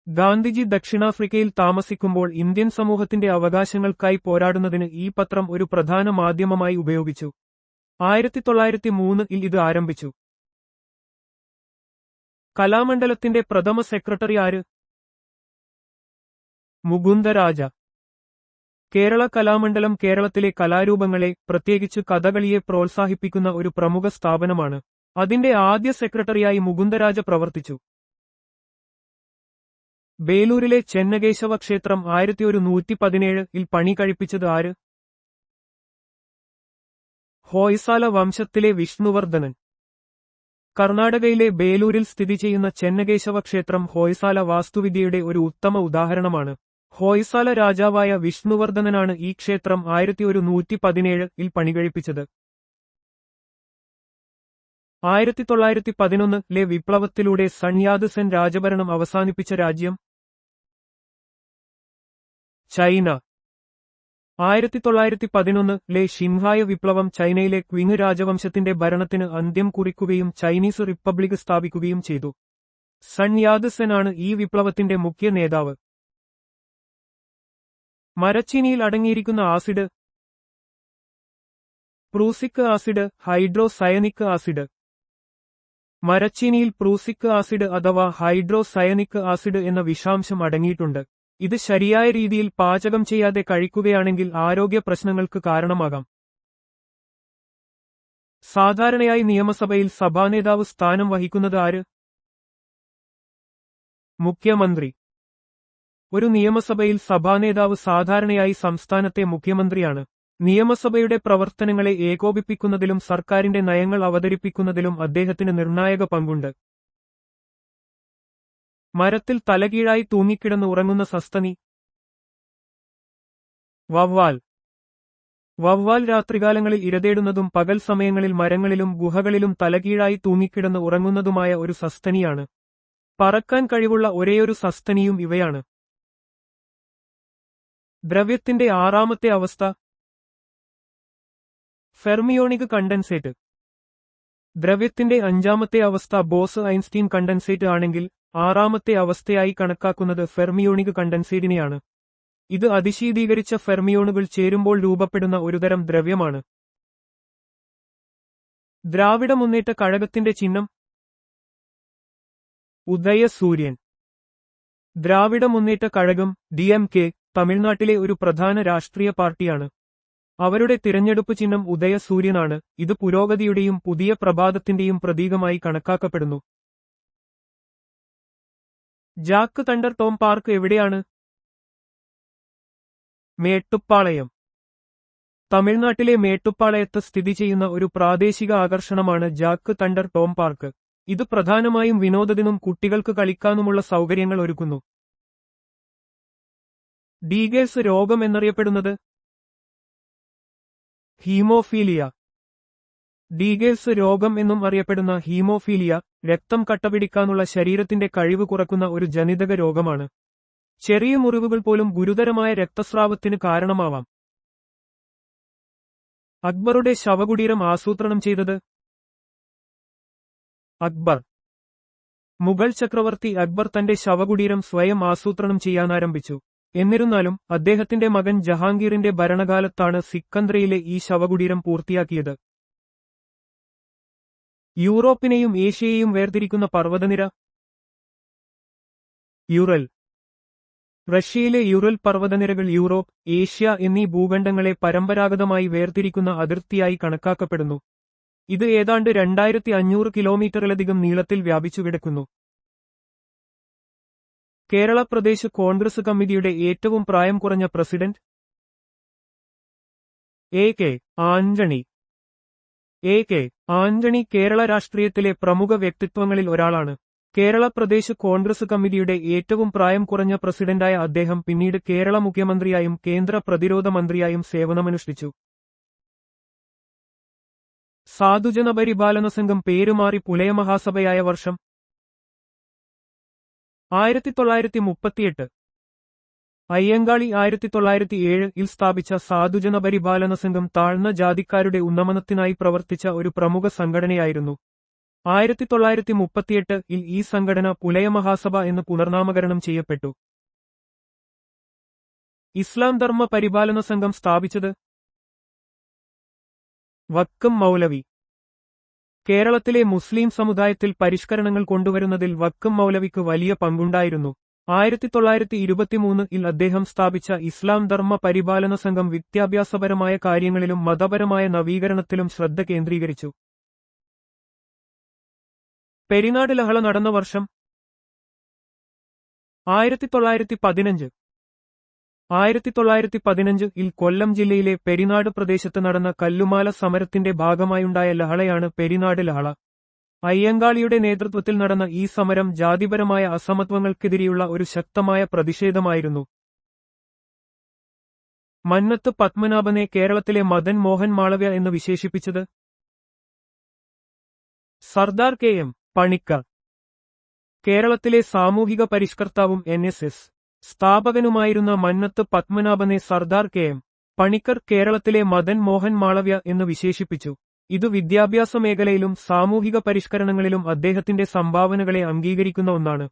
ഗാന്ധിജി ദക്ഷിണാഫ്രിക്കയിൽ താമസിക്കുമ്പോൾ ഇന്ത്യൻ സമൂഹത്തിന്റെ അവകാശങ്ങൾക്കായി പോരാടുന്നതിന് ഈ പത്രം ഒരു പ്രധാന മാധ്യമമായി ഉപയോഗിച്ചു. 1903-ൽ ഇത് ആരംഭിച്ചു. കലാമണ്ഡലത്തിന്റെ പ്രഥമ സെക്രട്ടറി ആര്? മുകുന്ദരാജ. കേരള കലാമണ്ഡലം കേരളത്തിലെ കലാരൂപങ്ങളെ, പ്രത്യേകിച്ച് കഥകളിയെ പ്രോത്സാഹിപ്പിക്കുന്ന ഒരു പ്രമുഖ സ്ഥാപനമാണ്. അതിന്റെ ആദ്യ സെക്രട്ടറിയായി മുകുന്ദരാജ പ്രവർത്തിച്ചു. ബേലൂരിലെ ചെന്നകേശവ ക്ഷേത്രം 1117-ൽ പണി കഴിപ്പിച്ചത് ആര്? ഹോയ്സാല വംശത്തിലെ വിഷ്ണുവർദ്ധനൻ. കർണാടകയിലെ ബേലൂരിൽ സ്ഥിതി ചെയ്യുന്ന ചെന്നകേശവ ക്ഷേത്രം ഹോയ്സാല വാസ്തുവിദ്യയുടെ ഒരു ഉത്തമ ഉദാഹരണമാണ്. ഹോയ്സാല രാജാവായ വിഷ്ണുവർദ്ധനനാണ് ഈ ക്ഷേത്രം 1117-ൽ പണികഴിപ്പിച്ചത്. 1911-ലെ വിപ്ലവത്തിലൂടെ സൺയാദ് സെൻ രാജഭരണം അവസാനിപ്പിച്ച രാജ്യം? ചൈന. 1911-ലെ ഷിൻഹായ വിപ്ലവം ചൈനയിലെ ക്വിങ് രാജവംശത്തിന്റെ ഭരണത്തിന് അന്ത്യം കുറിക്കുകയും ചൈനീസ് റിപ്പബ്ലിക് സ്ഥാപിക്കുകയും ചെയ്തു. സൺയാദ് സെൻ ആണ് ഈ വിപ്ലവത്തിന്റെ മുഖ്യ നേതാവ്. മരച്ചീനിയിൽ അടങ്ങിയിരിക്കുന്ന acid? Prussic acid, hydrocyanic acid. മരച്ചീനിയിൽ പ്രൂസിക് ആസിഡ് അഥവാ ഹൈഡ്രോസയനിക് ആസിഡ് എന്ന വിഷാംശം അടങ്ങിയിട്ടുണ്ട്. ഇത് ശരിയായ രീതിയിൽ പാചകം ചെയ്യാതെ കഴിക്കുകയാണെങ്കിൽ ആരോഗ്യ പ്രശ്നങ്ങൾക്ക് കാരണമാകാം. സാധാരണയായി നിയമസഭയിൽ സഭാനേതാവ് സ്ഥാനം വഹിക്കുന്നത് ആര്? മുഖ്യമന്ത്രി. ഒരു നിയമസഭയിൽ സഭാനേതാവ് സാധാരണയായി സംസ്ഥാനത്തെ മുഖ്യമന്ത്രിയാണ്. നിയമസഭയുടെ പ്രവർത്തനങ്ങളെ ഏകോപിപ്പിക്കുന്നതിലും സർക്കാരിന്റെ നയങ്ങൾ അവതരിപ്പിക്കുന്നതിലും അദ്ദേഹത്തിന് നിർണായക പങ്കുണ്ട്. മരത്തിൽ തലകീഴായി തൂങ്ങിക്കിടന്ന് ഉറങ്ങുന്ന സസ്തനി? വവ്വാൽ. വവ്വാൽ രാത്രികാലങ്ങളിൽ ഇരതേടുന്നതും പകൽ സമയങ്ങളിൽ മരങ്ങളിലും ഗുഹകളിലും തലകീഴായി തൂങ്ങിക്കിടന്ന് ഉറങ്ങുന്നതുമായ ഒരു സസ്തനിയാണ്. പറക്കാൻ കഴിവുള്ള ഒരേയൊരു സസ്തനിയും ഇവയാണ്. ദ്രവ്യത്തിന്റെ ആറാമത്തെ അവസ്ഥ? Fermionic condensate. ദ്രവ്യത്തിന്റെ അഞ്ചാമത്തെ അവസ്ഥ ബോസ് ഐൻസ്റ്റീൻ കണ്ടൻസേറ്റ് ആണെങ്കിൽ ആറാമത്തെ അവസ്ഥയായി കണക്കാക്കുന്നത് ഫെർമിയോണിക് കണ്ടൻസേറ്റിനെയാണ്. ഇത് അതിശീതീകരിച്ച ഫെർമിയോണുകൾ ചേരുമ്പോൾ രൂപപ്പെടുന്ന ഒരുതരം ദ്രവ്യമാണ്. ദ്രാവിഡ മുന്നേറ്റ കഴകത്തിന്റെ ചിഹ്നം ഉദയസൂര്യൻ. ദ്രാവിഡ മുന്നേറ്റ കഴകം DMK തമിഴ്നാട്ടിലെ ഒരു പ്രധാന രാഷ്ട്രീയ പാർട്ടിയാണ്. അവരുടെ തിരഞ്ഞെടുപ്പ് ചിഹ്നം ഉദയസൂര്യനാണ്. ഇത് പുരോഗതിയുടെയും പുതിയ പ്രഭാതത്തിന്റെയും പ്രതീകമായി കണക്കാക്കപ്പെടുന്നു. ജാക്ക് തണ്ടർ ടോം പാർക്ക് എവിടെയാണ്? മേട്ടുപ്പാളയം. തമിഴ്നാട്ടിലെ മേട്ടുപ്പാളയത്ത് സ്ഥിതി ചെയ്യുന്ന ഒരു പ്രാദേശിക ആകർഷണമാണ് ജാക്ക് തണ്ടർ ടോം പാർക്ക്. ഇത് പ്രധാനമായും വിനോദത്തിനും കുട്ടികൾക്ക് കളിക്കാനുമുള്ള സൗകര്യങ്ങൾ ഒരുക്കുന്നു. ഡീഗേഴ്സ് രോഗം എന്നറിയപ്പെടുന്നത് ഹീമോഫീലിയ. ഡീഗേഴ്സ് രോഗം എന്നും അറിയപ്പെടുന്ന ഹീമോഫീലിയ രക്തം കട്ടപിടിക്കാനുള്ള ശരീരത്തിന്റെ കഴിവ് കുറക്കുന്ന ഒരു ജനിതക രോഗമാണ്. ചെറിയ മുറിവുകൾ പോലും ഗുരുതരമായ രക്തസ്രാവത്തിന് കാരണമാവാം. അക്ബറുടെ ശവകുടീരം ആസൂത്രണം ചെയ്തത് അക്ബർ. മുഗൾ ചക്രവർത്തി അക്ബർ തന്റെ ശവകുടീരം സ്വയം ആസൂത്രണം ചെയ്യാനാരംഭിച്ചു. എന്നിരുന്നാലും അദ്ദേഹത്തിന്റെ മകൻ ജഹാംഗീറിന്റെ ഭരണകാലത്താണ് സിക്കന്ദ്രയിലെ ഈ ശവകുടീരം പൂർത്തിയാക്കിയത്. യൂറോപ്പിനെയും ഏഷ്യയെയും വേർതിരിക്കുന്ന പർവ്വതനിര യുറൽ. റഷ്യയിലെ യുറൽ പർവ്വതനിരകൾ യൂറോപ്പ്, ഏഷ്യ എന്നീ ഭൂഖണ്ഡങ്ങളെ പരമ്പരാഗതമായി വേർതിരിക്കുന്ന അതിർത്തിയായി കണക്കാക്കപ്പെടുന്നു. ഇത് ഏതാണ്ട് 2500 കിലോമീറ്ററിലധികം നീളത്തിൽ വ്യാപിച്ചുകിടക്കുന്നു. കേരള പ്രദേശ് കോൺഗ്രസ് കമ്മിറ്റിയുടെ ഏറ്റവും പ്രായം കുറഞ്ഞ president AK Antony. AK Antony Kerala രാഷ്ട്രീയത്തിലെ പ്രമുഖ വ്യക്തിത്വങ്ങളിൽ ഒരാളാണ്. കേരള പ്രദേശ് കോൺഗ്രസ് കമ്മിറ്റിയുടെ ഏറ്റവും പ്രായം കുറഞ്ഞ പ്രസിഡന്റായ അദ്ദേഹം പിന്നീട് കേരള മുഖ്യമന്ത്രിയായും കേന്ദ്ര പ്രതിരോധ മന്ത്രിയായും സേവനമനുഷ്ഠിച്ചു. സാധുജന പരിപാലന സംഘം പേരുമാറി പുലയ മഹാസഭയായ വർഷം 1938. അയ്യങ്കാളി 1907 സ്ഥാപിച്ച സാധുജന പരിപാലന സംഘം താഴ്ന്ന ജാതിക്കാരുടെ ഉന്നമനത്തിനായി പ്രവർത്തിച്ച ഒരു പ്രമുഖ സംഘടനയായിരുന്നു. 1938 ഈ സംഘടന പുലയ മഹാസഭ എന്ന് പുനർനാമകരണം ചെയ്യപ്പെട്ടു. ഇസ്ലാം ധർമ്മ പരിപാലന സംഘം സ്ഥാപിച്ചത് വക്കം മൗലവി. കേരളത്തിലെ മുസ്ലിം സമുദായത്തിൽ പരിഷ്കരണങ്ങൾ കൊണ്ടുവരുന്നതിൽ വക്കം മൗലവിക്ക് വലിയ പങ്കുണ്ടായിരുന്നു. 1923 അദ്ദേഹം സ്ഥാപിച്ച ഇസ്ലാം ധർമ്മ പരിപാലന സംഘം വിദ്യാഭ്യാസപരമായ കാര്യങ്ങളിലും മതപരമായ നവീകരണത്തിലും ശ്രദ്ധ കേന്ദ്രീകരിച്ചു. പെരിനാട് ലഹള നടന്ന വർഷം 1915. 1915 കൊല്ലം ജില്ലയിലെ പെരിനാട് പ്രദേശത്ത് നടന്ന കല്ലുമാല സമരത്തിന്റെ ഭാഗമായുണ്ടായ ലഹളയാണ് പെരിനാട് ലഹള. അയ്യങ്കാളിയുടെ നേതൃത്വത്തിൽ നടന്ന ഈ സമരം ജാതിപരമായ അസമത്വങ്ങൾക്കെതിരെയുള്ള ഒരു ശക്തമായ പ്രതിഷേധമായിരുന്നു. മന്നത്ത് പത്മനാഭനെ കേരളത്തിലെ മദൻ മോഹൻ മാളവ്യ എന്ന് വിശേഷിപ്പിച്ചത് സർദാർ KM പണിക്കർ. കേരളത്തിലെ സാമൂഹിക പരിഷ്കർത്താവും NSS സ്ഥാപകനുമായിരുന്ന മന്നത്ത് പത്മനാഭനെ സർദാർ KM പണിക്കർ കേരളത്തിലെ മദൻ മോഹൻ മാളവ്യ എന്ന് വിശേഷിപ്പിച്ചു. ഇത് വിദ്യാഭ്യാസ മേഖലയിലും സാമൂഹിക പരിഷ്കരണങ്ങളിലും അദ്ദേഹത്തിന്റെ സംഭാവനകളെ അംഗീകരിക്കുന്ന ഒന്നാണ്.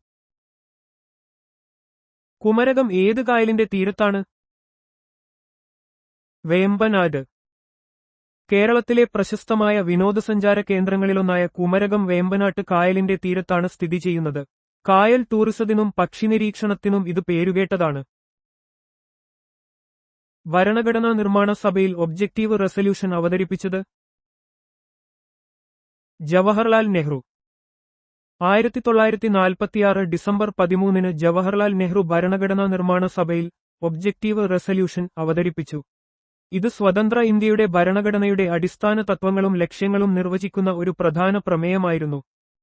കുമരകം ഏത് കായലിന്റെ തീരത്താണ്? വേമ്പനാട്. കേരളത്തിലെ പ്രശസ്തമായ വിനോദസഞ്ചാര കേന്ദ്രങ്ങളിലൊന്നായ കുമരകം വേമ്പനാട്ട് കായലിന്റെ തീരത്താണ് സ്ഥിതി ചെയ്യുന്നത്. കായൽ ടൂറിസത്തിനും പക്ഷിനിരീക്ഷണത്തിനും ഇത് പേരുകേട്ടതാണ്. ഭരണഘടനാ നിർമ്മാണ സഭയിൽ ഒബ്ജക്റ്റീവ് റെസല്യൂഷൻ അവതരിപ്പിച്ചത് ജവഹർലാൽ നെഹ്റു. 1946 ഡിസംബർ 13 ജവഹർലാൽ നെഹ്റു ഭരണഘടനാ നിർമ്മാണ സഭയിൽ ഒബ്ജക്റ്റീവ് റെസല്യൂഷൻ അവതരിപ്പിച്ചു. ഇത് സ്വതന്ത്ര ഇന്ത്യയുടെ ഭരണഘടനയുടെ അടിസ്ഥാന തത്വങ്ങളും ലക്ഷ്യങ്ങളും നിർവചിക്കുന്ന ഒരു പ്രധാന പ്രമേയമായിരുന്നു.